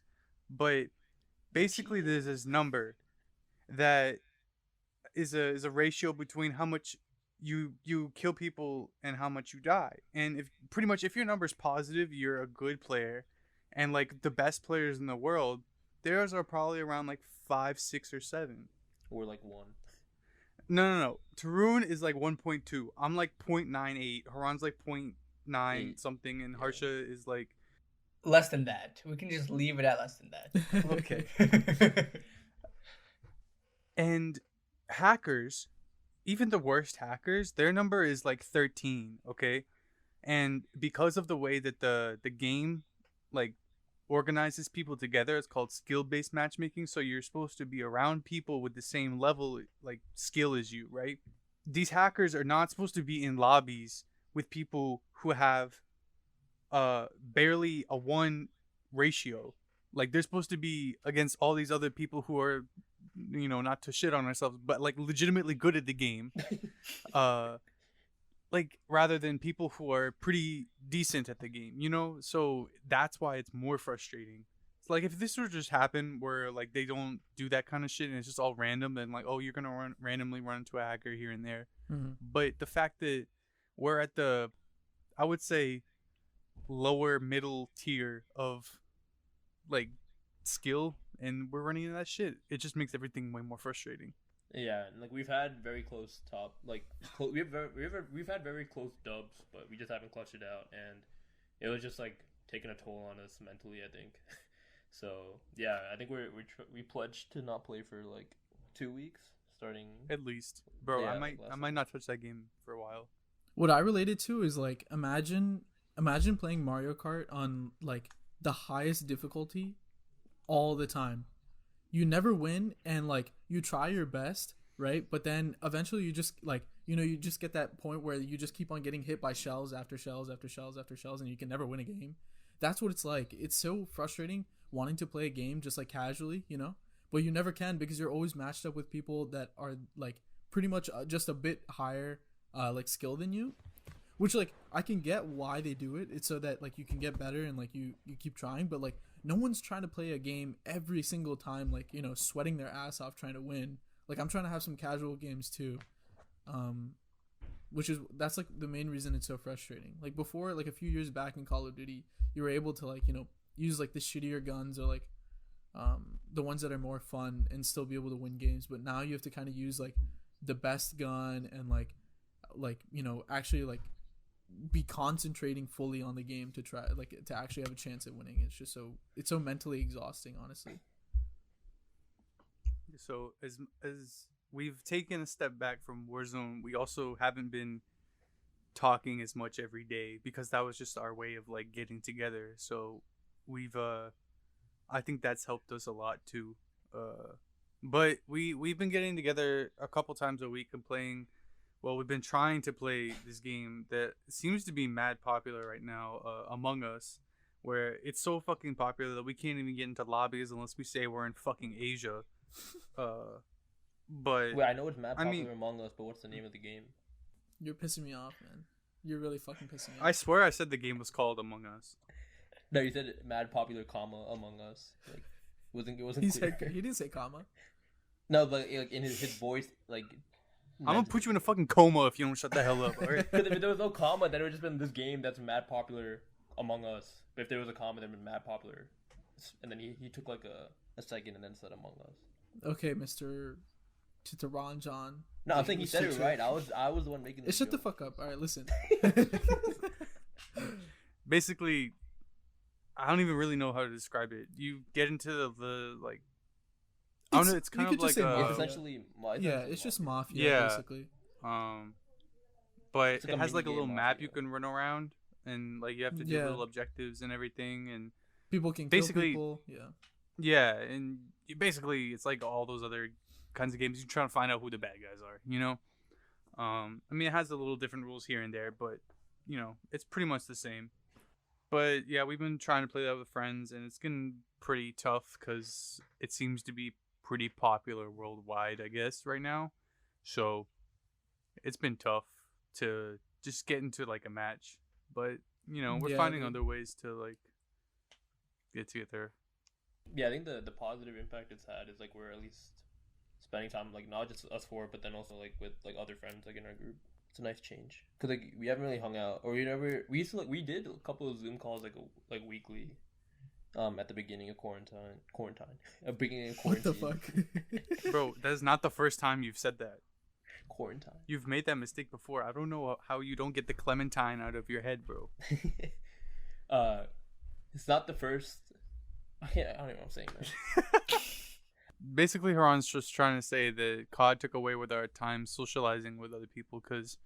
C: but basically there's this number that is a ratio between how much you kill people and how much you die. And if your number's positive, you're a good player. And like the best players in the world, theirs are probably around like 5, 6, or 7.
B: Or like 1.
C: No. Tarun is like 1.2. I'm like 0.98. Haran's like 0.9 something, and Harsha is like
A: less than that. We can just leave it at less than that.
C: okay. And hackers, even the worst hackers, their number is like 13. Okay, and because of the way that the game like organizes people together, it's called skill-based matchmaking. So you're supposed to be around people with the same level like skill as you, right? These hackers are not supposed to be in lobbies with people who have barely a 1 ratio. Like they're supposed to be against all these other people who are, not to shit on ourselves, but like legitimately good at the game. Like rather than people who are pretty decent at the game, so that's why it's more frustrating. It's like if this were just happen where like they don't do that kind of shit and it's just all random, then like, oh, you're gonna randomly run into a hacker here and there.
D: Mm-hmm.
C: But the fact that we're at the, I would say, lower middle tier of like skill and we're running into that shit, it just makes everything way more frustrating.
B: Yeah, and like we've had very close top, like we've had very close dubs, but we just haven't clutched it out, and it was just like taking a toll on us mentally, I think. So yeah, I think we pledged to not play for like 2 weeks, starting
C: at least, bro.
B: Yeah,
C: I might not touch that game for a while.
D: What I related to is like imagine playing Mario Kart on like the highest difficulty all the time. You never win, and like you try your best, right? But then eventually you just like you just get that point where you just keep on getting hit by shells after shells after shells after shells, and you can never win a game. That's what it's like. It's so frustrating wanting to play a game just like casually, but you never can because you're always matched up with people that are like pretty much just a bit higher like skill than you, which like I can get why they do it. It's so that like you can get better and like you keep trying, but like no one's trying to play a game every single time, like, you know, sweating their ass off trying to win. Like I'm trying to have some casual games too, that's like the main reason it's so frustrating. Like before, like a few years back in Call of Duty, you were able to like, you know, use like the shittier guns or like the ones that are more fun and still be able to win games. But now you have to kind of use like the best gun and like you know, actually like be concentrating fully on the game to try like to actually have a chance at winning. It's so mentally exhausting, honestly.
C: So as we've taken a step back from Warzone, we also haven't been talking as much every day because that was just our way of like getting together. So we've I think that's helped us a lot too. But we've been getting together a couple times a week and playing. Well, we've been trying to play this game that seems to be mad popular right now, Among Us, where it's so fucking popular that we can't even get into lobbies unless we say we're in fucking Asia. But
B: wait, I know it's mad popular,
C: I mean,
B: Among Us, but what's the name of the game?
D: You're pissing me off, man. You're really fucking pissing me off.
C: I swear I said the game was called Among Us.
B: No, you said mad popular, comma, Among Us. Like, it wasn't clear.
D: He didn't say comma.
B: No, but like in his voice, like.
C: I'm gonna put you in a fucking coma if you don't shut the hell up, alright?
B: If there was no comma, then it would just been this game that's mad popular Among Us. But if there was a comma, then it would been mad popular. And then he took like a second and then said Among Us.
D: Okay, Mr. Titaranjan.
B: No, I think he said it right. I was the one making this
D: Shut
B: joke.
D: the fuck up. Alright, listen.
C: Basically, I don't even really know how to describe it. You get into the like, I don't know. It's kind of like
B: it's essentially,
D: it's just mafia, basically.
C: But
B: it's like
C: it has like a little map
B: mafia.
C: you can run around, and like you have to do little objectives and everything, and
D: people can
C: basically
D: kill people.
C: Yeah, and basically it's like all those other kinds of games. You're trying to find out who the bad guys are, you know. I mean, it has a little different rules here and there, but you know, it's pretty much the same. But yeah, we've been trying to play that with friends, and it's getting pretty tough because it seems to be pretty popular worldwide, I guess, right now. So it's been tough to just get into like a match, but you know, we're finding other ways to like get together.
B: Yeah, I think the positive impact it's had is like we're at least spending time like not just us four, but then also like with like other friends like in our group. It's a nice change because like we haven't really hung out, or we used to like we did a couple of Zoom calls like weekly. At the beginning of quarantine. Beginning of quarantine.
D: What the fuck?
C: Bro, that is not the first time you've said that.
B: Quarantine.
C: You've made that mistake before. I don't know how you don't get the Clementine out of your head, bro.
B: It's not the first. I don't even know what I'm saying now.
C: Basically, Haran's just trying to say that COD took away with our time socializing with other people, because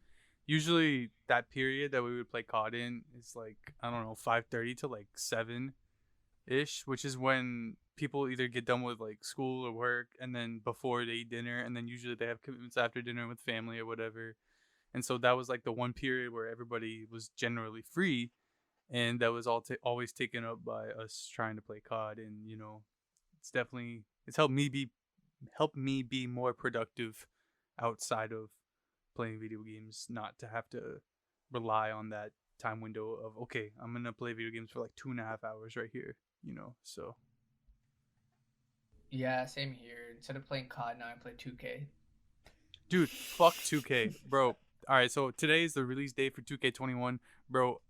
C: usually that period that we would play COD in is like, I don't know, 5:30 to like 7-ish, which is when people either get done with like school or work, and then before they eat dinner, and then usually they have commitments after dinner with family or whatever. And so that was like the one period where everybody was generally free, and that was always taken up by us trying to play COD. And you know, it's helped me be more productive outside of playing video games, not to have to rely on that time window of, okay, I'm gonna play video games for like 2.5 hours right here, you know. So
A: yeah, same here. Instead of playing COD, now I play 2K.
C: Dude, fuck 2K, bro. All right, so today is the release date for 2K21, bro.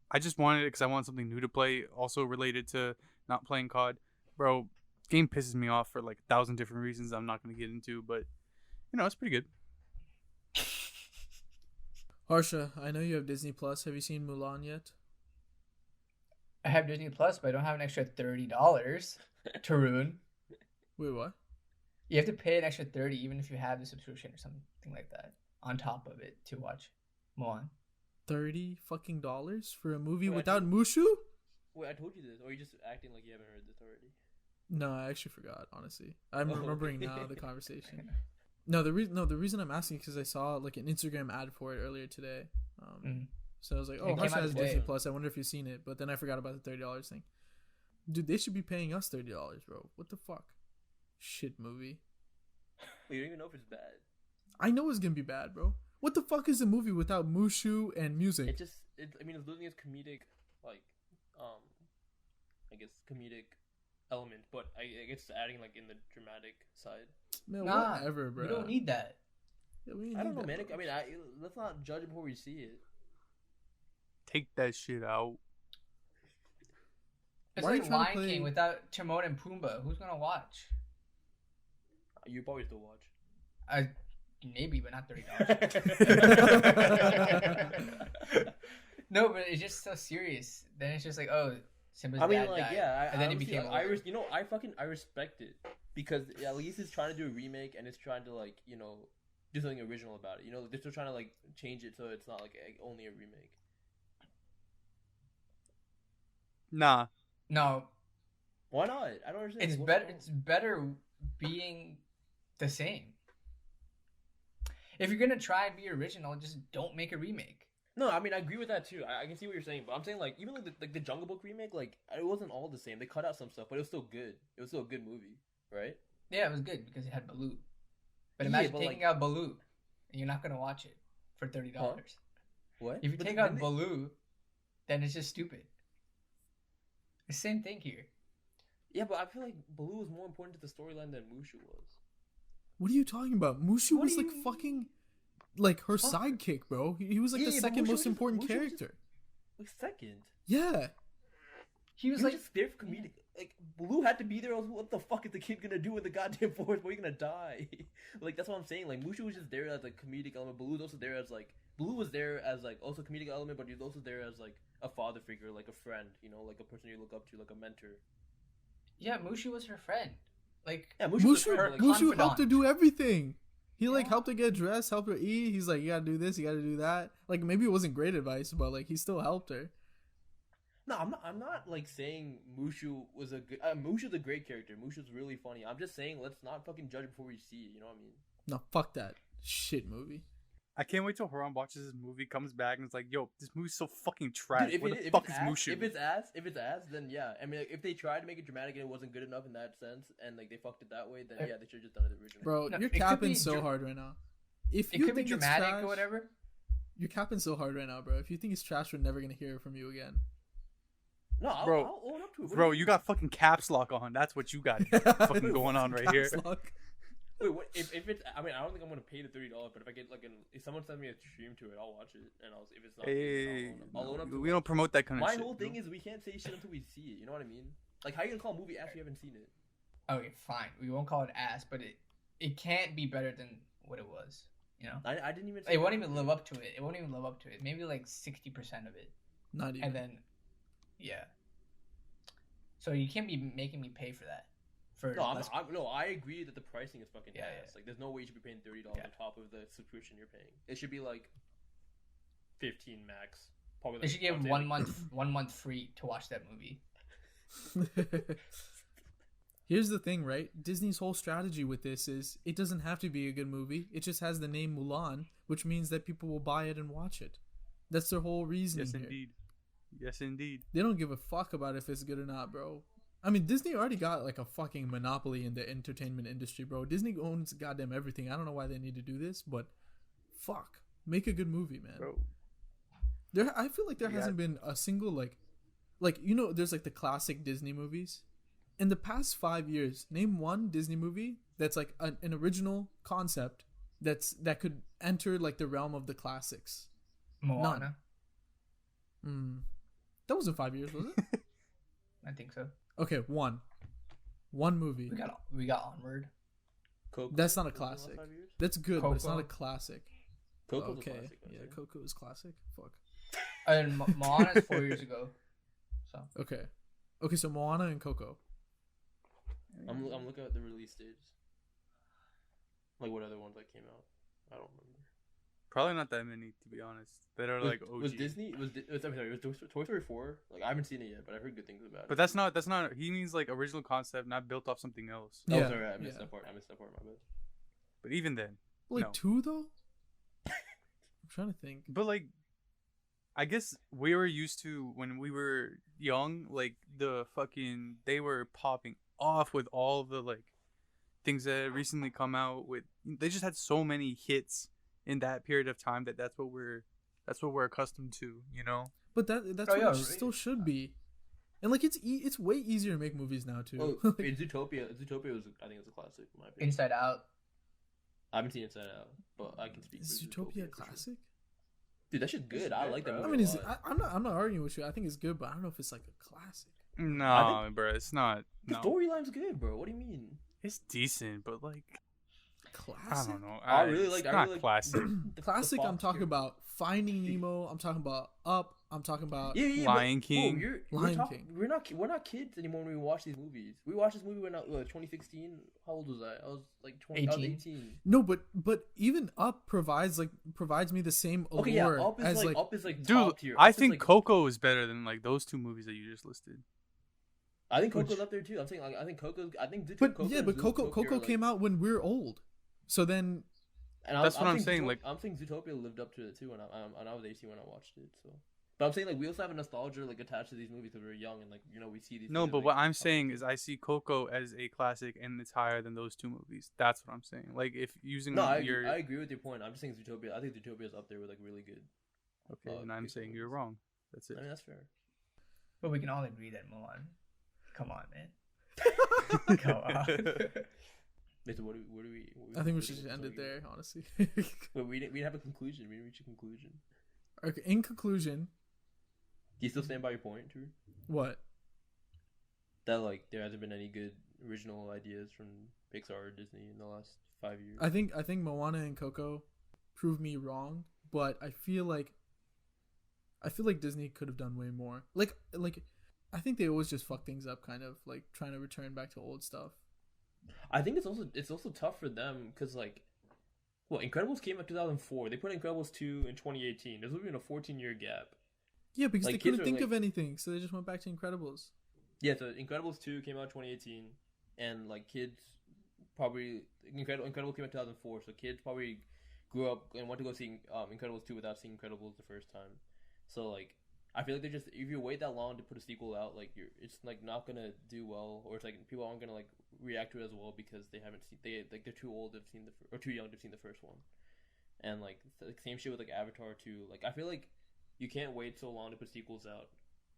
C: I just wanted it because I want something new to play, also related to not playing COD, bro. Game pisses me off for like 1,000 different reasons I'm not gonna get into, but you know, it's pretty good.
D: Harsha, I know you have Disney Plus. Have you seen Mulan yet?
A: I have Disney Plus, but I don't have an extra $30, Tarun.
D: Wait, what?
A: You have to pay an extra $30 even if you have the subscription or something like that on top of it to watch Mulan.
D: $30 fucking dollars for a movie
B: Wait,
D: without Mushu?
B: Wait, I told you this, or are you just acting like you haven't heard this already?
D: No, I actually forgot. Honestly, I'm remembering now the conversation. No, the reason I'm asking is because I saw like an Instagram ad for it earlier today. So I was like, oh, Harsha has Disney Plus. I wonder if you've seen it. But then I forgot about the $30 thing. Dude, they should be paying us $30, bro. What the fuck? Shit movie.
B: You don't even know if it's bad.
D: I know it's gonna be bad, bro. What the fuck is a movie without Mushu and music?
B: I mean, it's losing its comedic, like, I guess comedic element, but I guess it's adding like in the dramatic side.
D: Man,
A: Nah,
D: whatever, bro.
A: we don't need that.
D: Yeah, we
B: I don't
D: need
B: know,
D: that,
B: man.
D: bro.
B: I mean, let's not judge before we see it.
C: Take that shit out.
A: It's
D: Why are you
A: like
D: trying to
A: Lion
D: play-
A: King without Timon and Pumbaa. Who's gonna watch?
B: You probably still watch.
A: Maybe, but not $30. No, but it's just so serious. Then it's just like, oh, Simba's
B: I mean,
A: dad
B: like,
A: died.
B: yeah,
A: and then he
B: honestly,
A: became
B: like,
A: older.
B: I respect it because at least it's trying to do a remake and it's trying to like do something original about it. They're still trying to like change it so it's not like only a remake.
C: Nah.
A: No,
B: Why not? I don't understand.
A: it's
B: What's
A: better.
B: wrong?
A: It's better being the same. If you're gonna try and be original, just don't make a remake.
B: No, I mean I agree with that too. I can see what you're saying, but I'm saying like even like the Jungle Book remake, like it wasn't all the same. They cut out some stuff, but it was still good. It was still a good movie, right?
A: Yeah, it was good because it had Baloo. But
B: Yeah,
A: imagine
B: but,
A: taking
B: like-
A: out Baloo, and you're not gonna watch it for $30.
B: What?
A: If you
B: But
A: take
B: then
A: out
B: they-
A: Baloo, then it's just stupid. The same thing here.
B: Yeah, but I feel like Baloo was more important to the storyline than Mushu was.
D: What are you talking about? Mushu
A: What
D: was
A: do
D: like
A: you-
D: fucking, like her
B: Fuck.
D: sidekick, bro. He was like
B: Yeah,
D: the
B: but
D: second
B: Mushu
D: most
B: was just-
D: important
B: Mushu was just-
D: character.
B: Like second.
D: Yeah.
A: He was
B: He was
A: like,
B: just there for comedic. Like Baloo had to be there. Else what the fuck is the kid gonna do in the goddamn forest? Where you gonna die? Like that's what I'm saying. Like Mushu was just there as a comedic element. Baloo was also there as like Baloo was there as like also comedic element, but he was also there as like a father figure, like a friend. Like a person you look up to, like a mentor.
A: yeah, Mushu was her friend. Like,
B: Yeah, Mushu. Was
D: Mushu,
B: her, like,
D: Mushu helped her
A: confidant.
D: do everything. He like
A: Yeah.
D: helped her get dressed, helped her eat. He's like, you gotta do this, you gotta do that. Like maybe it wasn't great advice, but like he still helped her.
B: No, I'm not like saying Mushu was a good. Mushu's a great character. Mushu's really funny. I'm just saying let's not fucking judge before we see it. You know what I mean?
D: No, fuck that shit movie.
C: I can't wait till Haram watches this movie, comes back, and it's like, yo, this movie's so fucking trash.
B: Dude,
C: What the
B: if
C: fuck
B: it's
C: is
B: ass,
C: Mushu?
B: If it's ass, then yeah. I mean, like, if they tried to make it dramatic and it wasn't good enough in that sense, and like they fucked it that way, then yeah, they should have just done it originally.
D: Bro,
A: No,
D: you're
A: it could
D: capping
A: be
D: so hard right now. If
A: it
D: you
A: could be
D: think it's
A: dramatic
D: trash,
A: or whatever.
D: You're capping so hard right now, bro. If you think it's trash, we're never gonna hear from you again.
B: No, I'll,
C: Bro,
B: I'll own up to it. What
C: Bro,
B: do
C: you got fucking caps lock on. That's what you got fucking going on right here.
D: Caps lock.
B: Wait, what? If it's, I mean, I don't think I'm gonna pay the $30, but if I get like if someone sends me a stream to it, I'll watch it, and if it's not, good,
C: Hey,
B: I'll own up to
C: we
B: it.
C: don't promote that kind of
B: My
C: shit.
B: whole thing
C: bro.
B: is we can't say shit until we see it. You know what I mean? Like, how you gonna call a movie after you haven't seen it?
A: Okay, fine. We won't call it ass, but it can't be better than what it was.
B: I didn't even. Say
A: It won't even live up to it. It won't even live up to it. Maybe like 60% of it,
D: Not even.
A: and then, yeah. So you can't be making me pay for that. For
B: No,
A: less-
B: no, I agree that the pricing is fucking
A: Yeah,
B: ass.
A: yeah.
B: Like, there's no way you should be paying $30
A: Yeah.
B: on top of the subscription you're paying. It should be like 15 max. Probably.
A: They
B: Like,
A: should give
B: I'd say,
A: 1
B: like-
A: month 1 month free to watch that movie.
D: Here's the thing, right? Disney's whole strategy with this is it doesn't have to be a good movie. It just has the name Mulan, which means that people will buy it and watch it. That's their whole reasoning
C: Yes,
D: here.
C: indeed. Yes, indeed.
D: They don't give a fuck about if it's good or not, bro. I mean, Disney already got like a fucking monopoly in the entertainment industry, bro. Disney owns goddamn everything. I don't know why they need to do this, but fuck. Make a good movie, man.
C: Bro.
D: I feel like there
C: Yeah.
D: hasn't been a single like there's like the classic Disney movies. In the past 5 years, name one Disney movie that's like an original concept that could enter like the realm of the classics.
A: Moana.
D: That wasn't 5 years, was it?
A: I think so.
D: Okay, one movie.
A: We got Onward.
B: Coco
D: That's not a
B: was in the last
D: classic.
B: 5 years?
D: That's good, but it's not a
A: Coco.
D: classic.
B: Coco's a
D: Okay,
B: classic, I'd
D: yeah,
B: say.
D: Coco is classic. Fuck.
A: And Moana's 4 years ago. So
D: Okay, so Moana and Coco.
B: I'm looking at the release dates. Like what other ones that came out? I don't remember.
C: Probably not that many, to be honest. That are like OG.
B: Was Disney? I'm sorry. Was Toy Story 4? Like I haven't seen it yet, but I've heard good things about it.
C: But that's not. He means like original concept, not built off something else.
B: Oh,
D: Yeah,
B: sorry, I missed
D: yeah.
B: that part. My bad.
C: But even then,
D: Like
C: No.
D: 2 though? I'm trying to think.
C: but like, I guess we were used to when we were young. Like they were popping off with all the like things that recently come out with. They just had so many hits in that period of time that's what we're accustomed to, you know.
D: But that's
A: Oh,
D: what
A: yeah,
D: it still should be. And like it's way easier to make movies now too.
B: Oh, in Zootopia was, I think it's a classic in my opinion.
A: Inside Out.
B: I haven't seen Inside Out, but I can speak.
D: Is
B: for
D: Zootopia a
B: for sure.
D: classic?
B: Dude, that shit's good. I like that movie.
D: I mean,
B: a
D: is
B: lot.
D: I'm not arguing with you. I think it's good, but I don't know if it's like a classic.
C: No, bro, it's not.
B: The
C: No,
B: storyline's good, bro. What do you mean?
C: it's decent, but like
D: Classic.
C: I don't know.
B: I really
C: it's
B: like.
C: not
B: I really like
C: classic.
B: the
D: Classic. I'm
B: Fox
D: talking
B: here.
D: about Finding Nemo. I'm talking about Up. I'm talking about
B: Yeah,
C: Lion
B: but,
C: King.
B: Bro,
D: Lion King.
B: We're not kids anymore when we watch these movies. We watched this movie when 2016. How old was I? I was like 20. I was 18.
D: No, but even Up provides me the same allure
B: Okay, yeah. Up is
D: as
B: like Up is like
C: Dude,
B: top tier.
C: I
B: Up is,
C: think
B: like,
C: Coco is better than like those two movies that you just listed.
B: I think Coco's up there too. I'm saying like I think Coco's. I think
D: But
B: Coco
D: yeah,
B: and
D: but Coco
B: Zootopia are, like,
D: came out when we're old. So then
B: And
C: That's what I'm saying, like-
B: I'm saying Zootopia lived up to it too when I was 18 when I watched it. So, but I'm saying like we also have a nostalgia like attached to these movies because we're young and like we see these.
C: No,
B: things,
C: but
B: like,
C: what I'm saying is I see Coco as a classic and it's higher than those two movies. That's what I'm saying. Like if using
B: No, I
C: your
B: agree with your point. I'm just saying Zootopia. I think Zootopia is up there with like really good.
C: okay, and I'm
B: good
C: saying you're
B: movies.
C: wrong. That's it.
B: I mean that's fair.
A: But we can all agree that Mulan. Come on, man. Come on.
B: Wait, so what do we
D: I think we
B: what
D: should
B: do
D: just end it
B: argue?
D: there, honestly.
B: But we didn't have a conclusion. We didn't reach a conclusion.
D: Okay, in conclusion,
B: Do you still stand by your point, Drew?
D: what?
B: That like there hasn't been any good original ideas from Pixar or Disney in the last 5 years.
D: I think Moana and Coco proved me wrong, but I feel like Disney could have done way more. Like I think they always just fuck things up, kind of like trying to return back to old stuff.
B: I think it's also tough for them because like, well, Incredibles came out 2004. They put Incredibles 2 in 2018. There's been a 14-year gap.
D: Yeah, because
B: Like,
D: they
B: kids
D: couldn't
B: are,
D: think
B: like-
D: of anything, so they just went back to Incredibles.
B: Yeah, so Incredibles 2 came out 2018, and like kids probably Incredible came out 2004, so kids probably grew up and went to go see Incredibles 2 without seeing Incredibles the first time. So like, I feel like they're just if you wait that long to put a sequel out, like it's like not gonna do well, or it's like people aren't gonna like react to it as well because they haven't seen they're too old to have seen or too young to have seen the first one. And like the same shit with like Avatar 2. Like I feel like you can't wait so long to put sequels out.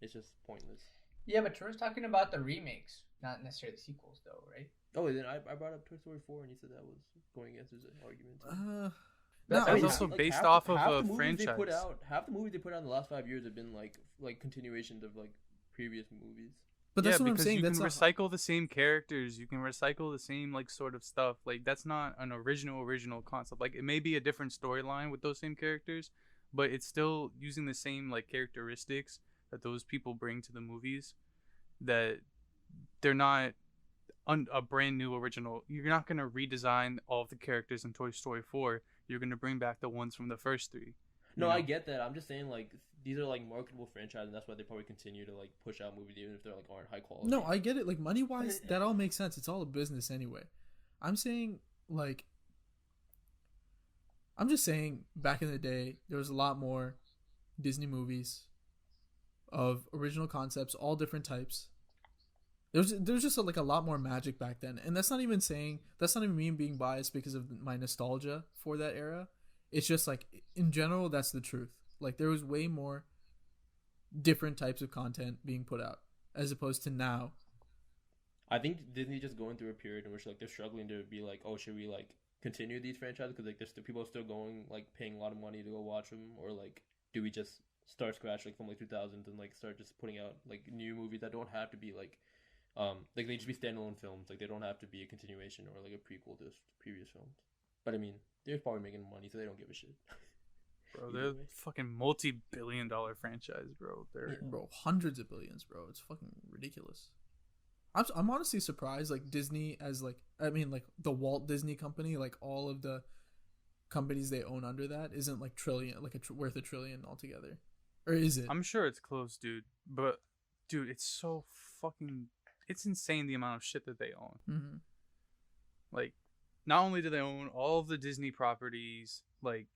B: It's just pointless.
A: Yeah, but Troy's talking about the remakes, not necessarily the sequels, though, right?
B: Oh, and then I brought up Toy Story 4, and you said that was going against his argument.
C: That's
A: I mean,
C: also
B: like,
C: based
B: half-
C: off of
B: half
C: a
B: the movies they put
C: franchise.
B: out, half the movies they put out in the last 5 years have been like continuations of like previous movies.
D: But that's
C: yeah,
D: what I'm
C: because
D: saying.
C: you
D: That's
C: can
D: not,
C: recycle the same characters. You can recycle the same like sort of stuff. Like that's not an original concept. Like it may be a different storyline with those same characters, but it's still using the same like characteristics that those people bring to the movies. That they're not a brand new original. You're not gonna redesign all of the characters in Toy Story 4. You're gonna bring back the ones from the first three.
B: No,
C: you know?
B: I get that. I'm just saying like these are like marketable franchises, and that's why they probably continue to like push out movies even if they're like aren't high quality.
D: no, I get it. Like money wise, that all makes sense. It's all a business anyway. I'm saying like, I'm just saying back in the day there was a lot more Disney movies of original concepts, all different types. There's just like a lot more magic back then, and that's not even me being biased because of my nostalgia for that era. It's just like in general, that's the truth. Like there was way more different types of content being put out as opposed to now.
B: I think Disney's just going through a period in which like they're struggling to be like, oh, should we like continue these franchises because like there's still people are still going like paying a lot of money to go watch them, or like do we just start scratch like from like 2000s and like start just putting out like new movies that don't have to be like they just be standalone films, like they don't have to be a continuation or like a prequel to previous films. But I mean, they're probably making money, so they don't give a shit.
C: Bro,
B: Either
C: they're
B: way.
C: fucking multi-billion-dollar franchise, bro. They're
D: Bro, hundreds of billions, bro. It's fucking ridiculous. I'm honestly surprised, like Disney as like like the Walt Disney Company, like all of the companies they own under that isn't like trillion, like worth $1 trillion altogether, or is it?
C: I'm sure it's close, dude. But dude, it's so fucking it's insane the amount of shit that they own.
D: Mm-hmm.
C: Like, not only do they own all of the Disney properties, like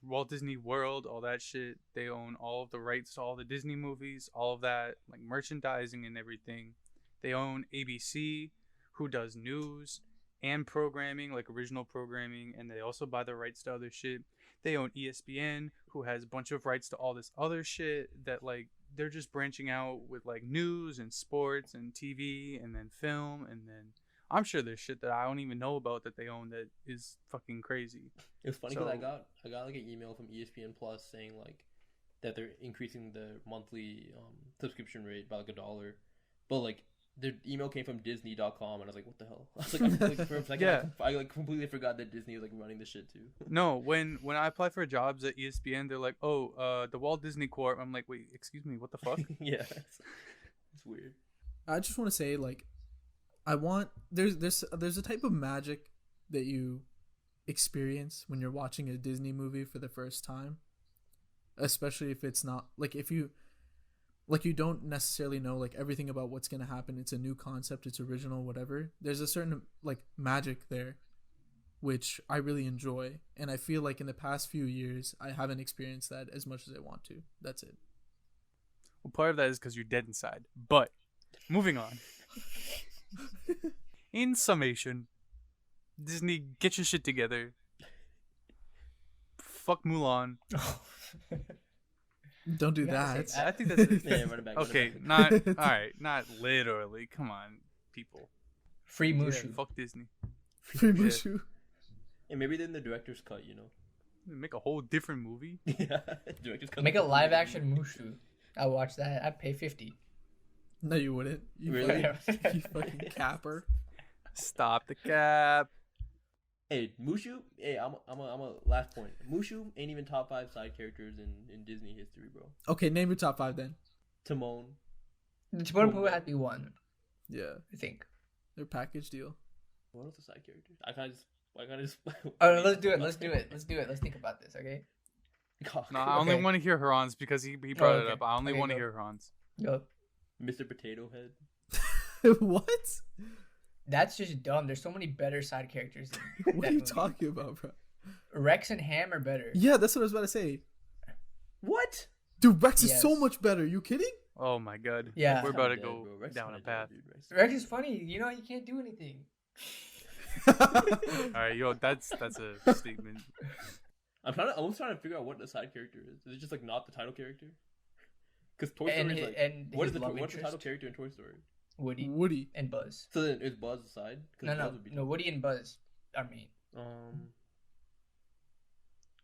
C: Walt Disney World, all that shit. They own all of the rights to all the Disney movies, all of that, like merchandising and everything. They own ABC, who does news, and programming, like original programming, and they also buy the rights to other shit. They own ESPN, who has a bunch of rights to all this other shit that like they're just branching out with like news and sports and TV and then film, and then I'm sure there's shit that I don't even know about that they own that is fucking crazy.
B: It was funny because
C: So-
B: I got like an email from ESPN Plus saying like that they're increasing the monthly subscription rate by like $1, but like the email came from Disney.com, and I was like, what the hell? I was like, for a second,
C: Yeah.
B: I like completely forgot that Disney was like running the shit too.
C: No, when I apply for jobs at ESPN, they're like, "Oh, the Walt Disney Corp." I'm like, "Wait, excuse me, what the fuck?"
B: Yeah, it's weird.
D: I just want to say, like, I want there's a type of magic that you experience when you're watching a Disney movie for the first time, especially if it's not like if you like you don't necessarily know like everything about what's gonna happen. It's a new concept, it's original, whatever. There's a certain like magic there, which I really enjoy, and I feel like in the past few years I haven't experienced that as much as I want to. That's it.
C: Well, part of that is because you're dead inside. But moving on. In summation, Disney, get your shit together. Fuck Mulan.
D: Don't do
A: You gotta
D: that.
A: say that.
C: I think that's it.
B: Yeah, run it back. run it
C: Okay,
B: back.
C: not all right, not literally. Come on, people.
A: Free
C: Yeah,
A: Mushu.
C: fuck Disney.
D: Free
C: Yeah.
D: Mushu.
B: And maybe then the director's cut, you know.
C: Make a whole different movie.
B: Yeah, director's cut.
A: Make a live action Mushu. I'll watch that. I'd pay 50.
D: No, you wouldn't. You
B: Really?
D: fucking, you fucking capper.
C: Stop the cap.
B: Hey, Mushu. Hey, I'm a last point. Mushu ain't even top 5 side characters in Disney history, bro.
D: Okay, name your top 5 then.
B: Timon.
A: The Timon and Pumbaa had to be one,
D: Yeah,
A: I think.
D: their package deal.
B: What else are side characters? I kind of just.
A: Oh, no, let's do it. Let's do it. Let's do it. Let's think about this, okay?
C: No, I only
A: Okay.
C: want to hear Hans because he brought it
A: okay.
C: up. I only
A: Okay,
C: want to
A: go.
C: hear Hans.
A: Go.
B: Mr. Potato Head.
D: What?
A: That's just dumb. There's so many better side characters. Than
D: What
A: that
D: are you
A: movie.
D: talking about, bro?
A: Rex and Ham are better.
D: Yeah, that's what I was about to say.
B: What?
D: Dude, Rex is so
A: Yes.
D: much better. You kidding?
C: Oh my god.
A: Yeah.
C: We're about to
B: Dead,
C: go
B: bro. Rex
C: down a
B: kinda
C: path.
B: dead, dude.
A: Rex is funny. You know, he can't do anything.
C: All right, yo, that's a statement.
B: I'm almost trying to figure out what the side character is. Is it just like not the title character? Because Toy
A: And
B: Story is
A: hi-
B: like
A: and
B: what
A: his
B: is
A: love
B: what's the title
A: interest?
B: character in Toy Story?
A: Woody
D: Woody.
A: and Buzz.
B: So then is Buzz the side? 'Cause
A: No,
B: Buzz
A: no,
B: would be
A: no. Woody and Buzz are main.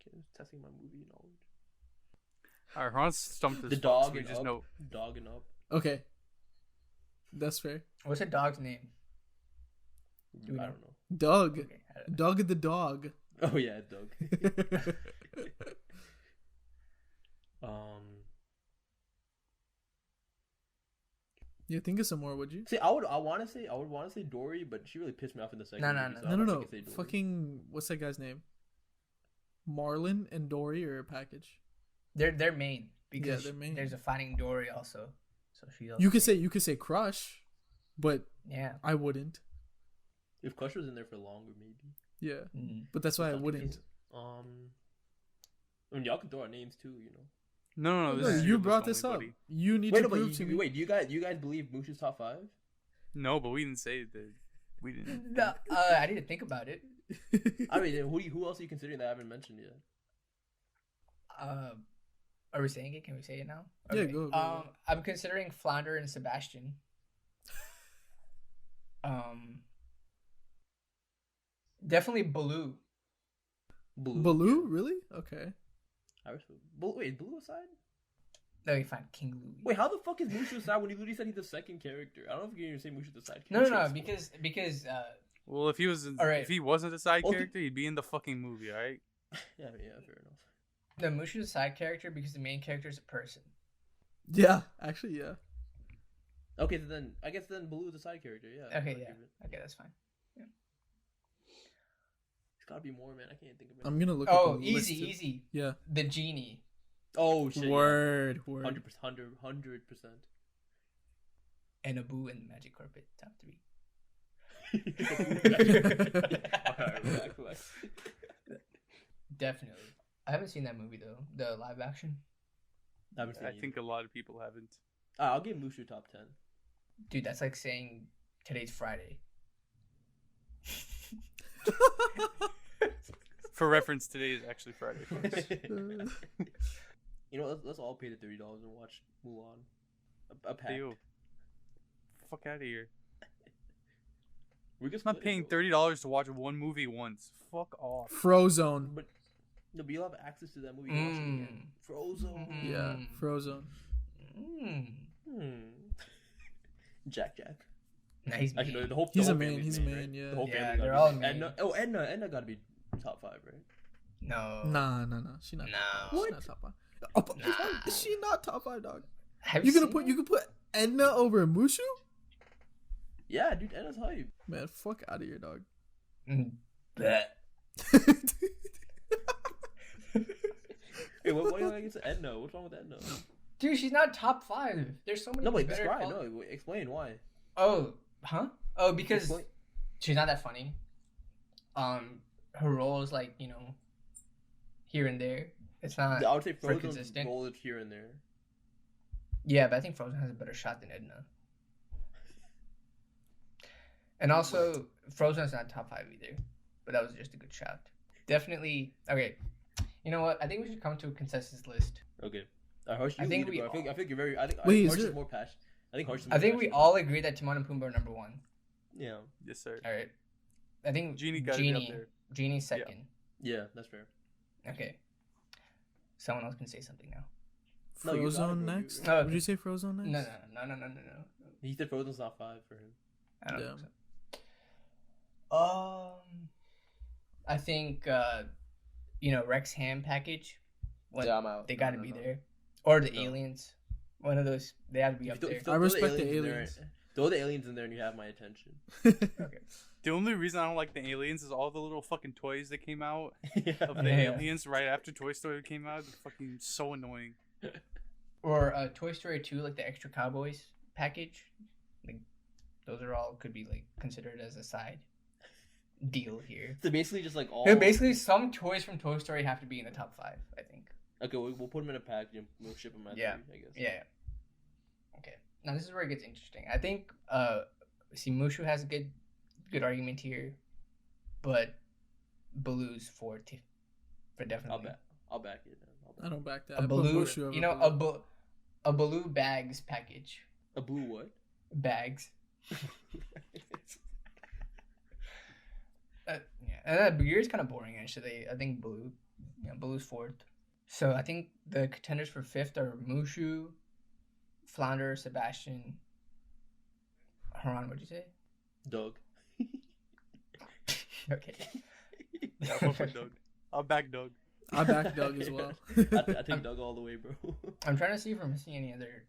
B: Okay, testing my movie knowledge.
C: All right, Hans stumped us.
B: The
C: so
B: dog
C: we
B: and
C: just
B: up.
C: know.
B: Dog and up.
D: Okay. That's fair.
A: What's a dog's name? Do we
B: I
A: know?
B: don't know.
D: Doug.
A: Okay. I don't know.
D: Doug the dog.
B: Oh yeah, Doug.
D: Yeah, think of some more, would you?
B: See, I would want to say Dory, but she really pissed me off in the second.
A: No, no,
B: movie,
A: no.
B: so I
D: No,
B: don't
D: no,
B: think
D: no.
B: I say Dory.
D: Fucking, what's that guy's name? Marlin and Dory are a package.
A: They're main because
D: they're main.
A: there's a Finding Dory also. So she.
D: You could say Crush, but
A: Yeah.
D: I wouldn't.
B: If Crush was in there for longer, maybe.
D: Yeah,
A: Mm.
D: but that's why I
B: Fucking
D: wouldn't.
B: is- I mean, y'all can throw out names too, you know.
C: No,
D: No,
C: this is
D: you
C: your
D: brought
C: list
D: this
C: only,
D: up.
C: buddy.
D: You need
B: Wait,
D: to
B: no, but
D: prove to me.
B: wait, do you guys believe Mushu's top 5?
C: No, but we didn't say that. We didn't.
A: No, I need to think about it.
B: I mean, who else are you considering that I haven't mentioned yet?
A: Are we saying it? Can we say it now?
D: Yeah, go.
A: I'm considering Flounder and Sebastian. Definitely Baloo.
D: Baloo, really? Okay.
B: I respect. Wait, Blue aside?
A: No, you find King Louie.
B: Wait, how the fuck is Mushu aside when you literally said he's the second character? I don't know if you're gonna say Mushu's the side
A: No,
B: character.
A: because
C: Well, if he was,
A: All right.
C: if he wasn't a side
B: Oh,
C: character, he'd be in the fucking movie, all right?
B: yeah, fair enough.
A: the Mushu's a side character because the main character is a person.
D: Yeah, actually, yeah.
B: Okay, so then I guess then Baloo is a side character. Yeah.
A: Okay,
B: I'll
A: yeah.
B: give it.
A: Okay, that's fine.
B: It's gotta be more, man. I can't think of it.
D: I'm gonna look.
A: Oh,
D: up the
A: easy,
D: list of-
A: easy.
D: Yeah.
A: The genie.
B: Oh shit.
D: Word.
B: 100%.
A: And Abu and the Magic Carpet, top 3.
B: Alright, relax.
A: Definitely. I haven't seen that movie though. The live action.
B: I haven't seen
C: I
B: it
C: think a lot of people haven't.
B: either. I'll give Mushu top 10.
A: Dude, that's like saying today's Friday.
C: For reference, today is actually Friday, folks.
B: You know, let's all pay the $30 and watch Mulan. A pack.
C: Hey, yo. Fuck out of here.
B: We just
C: I'm not paying $30 to watch one movie once. Fuck off.
D: Frozone.
B: But no, but you'll have access to that movie. And watch it again. Frozen.
D: Yeah, Frozone.
B: Jack.
A: Nice.
B: Actually, the whole
D: He's a
B: family's
D: main. He's a
B: main,
D: main.
B: right?
D: Yeah.
B: The whole
A: Yeah,
B: family
A: they're
B: gotta
A: all
B: be
A: main.
B: Edna gotta be top 5, right?
A: No.
D: Nah. She not.
A: No.
D: She's not top 5. Oh, but
A: Nah.
D: is she not top 5, dog?
A: Have
D: You
A: seen
D: can
A: it?
D: put Edna over Mushu?
B: Yeah, dude, Edna's hype.
D: Man, fuck out of here, dog.
A: Bleh.
B: Hey, why you like it's Edna? What's wrong with Edna?
A: Dude, she's not top 5. There's so many.
B: No, wait,
A: better
B: describe.
A: qual-
B: No, wait, explain why.
A: Oh, huh? Oh, because
B: Explain.
A: she's not that funny. Her role is like, here and there. It's not.
B: I would say
A: for
B: Frozen's
A: consistent.
B: role is here and there.
A: Yeah, but I think Frozen has a better shot than Edna. And also, Frozen's not top 5 either. But that was just a good shot. Definitely. Okay. You know what? I think we should come to a consensus list.
B: Okay. Harsh,
A: I
B: you
A: think
B: lead it,
A: we
B: bro. I
A: all-
B: think you're very. I think
D: Wait, is
B: Harsh is
D: there-
B: more passionate. I think Harsh is.
A: I
B: more
A: think we
B: passionate.
A: all agree that Timon and Pumbaa are number 1.
B: Yeah.
C: Yes, sir.
A: All right. I think
C: Genie gotta be up there.
A: Genie's second.
B: Yeah, that's fair.
A: Okay. Someone else can say something now.
B: No, you got it,
D: Frozone
B: bro.
D: next?
A: No,
D: Would you say Frozone next?
A: No.
B: He said Frozen's top 5 for him.
A: I don't
D: Yeah.
A: think so. I think Rex Ham package.
B: Yeah, I'm out.
A: They
B: No,
A: got to
B: no,
A: be
B: no.
A: there, or the
B: No.
A: aliens. One of those. They have to be
B: If
A: up
B: you
A: there.
B: throw
D: I respect the
B: in there-
D: aliens.
B: Throw the aliens in there and you have my attention.
A: Okay.
C: The only reason I don't like the aliens is all the little fucking toys that came out
B: Yeah.
C: of the
A: Yeah.
C: aliens right after Toy Story came out. They're fucking so annoying.
A: Or Toy Story 2, like the extra Cowboys package. Like those are all could be like considered as a side deal here.
B: So basically, just like all.
A: So basically, some toys from Toy Story have to be in the top 5. I think.
B: Okay, we'll put them in a pack and we'll ship them at
A: Yeah.
B: 3, I guess.
A: Yeah. Okay. Now this is where it gets interesting. I think Mushu has a good argument here, but Baloo's for definitely.
B: I'll back it.
D: I don't back that.
A: A
D: I put
A: Baloo,
D: Mushu over
A: you know,
D: Baloo.
A: a Baloo bags package.
B: A blue what?
A: Bags. Yeah, and Beer's kind of boring actually. I think Baloo's 4th. So I think the contenders for 5th are Mushu, Flounder, Sebastian, Haran. What'd you say?
B: Doug.
A: Okay.
C: Yeah, I'll vote for Doug. I'll back Doug.
D: I back Doug as well.
B: I take Doug all the way, bro.
A: I'm trying to see if we're missing any other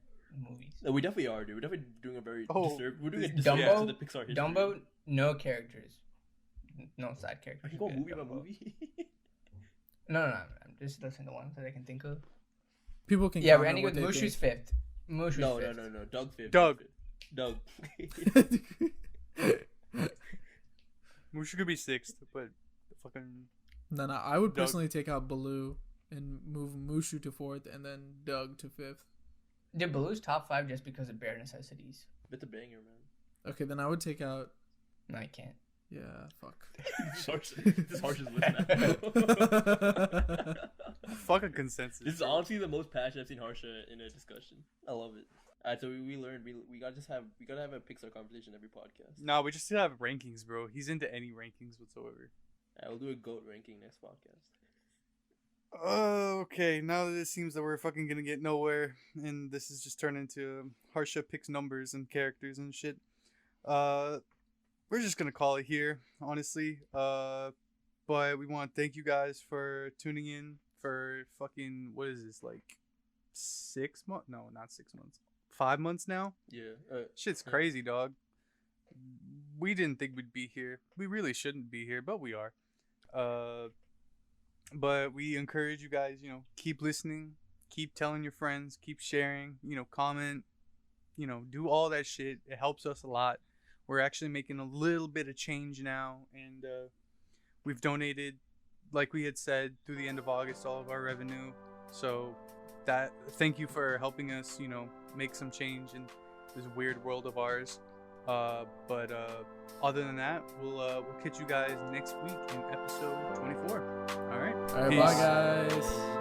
A: movies.
B: No, we definitely are, dude. We're definitely doing a very we're doing a
A: Dumbo?
B: disservice to the Pixar history.
A: Dumbo, no characters, no side characters.
B: Are you going movie by
A: Dumbo.
B: movie?
A: No. I'm just listing the ones that I can think of.
D: People can.
A: Yeah, we're
D: comment
A: ending
D: what
A: with
D: they
A: Mushu's 5th. Mushu's
B: No.
A: 5th.
B: Doug 5th.
C: Doug.
B: Doug.
D: think.
C: Mushu could be 6th, but fucking
D: No, I would
C: Doug.
D: personally take out Baloo and move Mushu to 4th and then Doug to 5th.
A: Dude, Baloo's top 5 just because of bare necessities.
B: It's a banger, man.
D: Okay, then I would take out.
A: No, I can't.
D: Yeah, fuck.
B: This harsh is list now.
C: fuck a consensus.
B: This is
C: bro.
B: honestly the most passion I've seen Harsha in a discussion. I love it. Alright, so we learned we gotta have a Pixar conversation every podcast.
C: Nah, we just still have rankings, bro. He's into any rankings whatsoever.
B: Alright, we'll do a GOAT ranking next podcast.
C: Okay, now that it seems that we're fucking gonna get nowhere, and this is just turned into Harsha picks numbers and characters and shit. We're just gonna call it here, honestly. But we want to thank you guys for tuning in for fucking what is this, like 6 months? No, not 6 months. 5 months now.
B: Yeah.
C: Shit's crazy, dog. We didn't think we'd be here. We really shouldn't be here, but we are. But we encourage you guys, keep listening, keep telling your friends, keep sharing, comment, do all that shit. It helps us a lot. We're actually making a little bit of change now, and we've donated, like we had said, through the end of August, all of our revenue. So thank you for helping us, make some change in this weird world of ours. But other than that, we'll catch you guys next week in episode 24. All right.
D: All right, bye guys.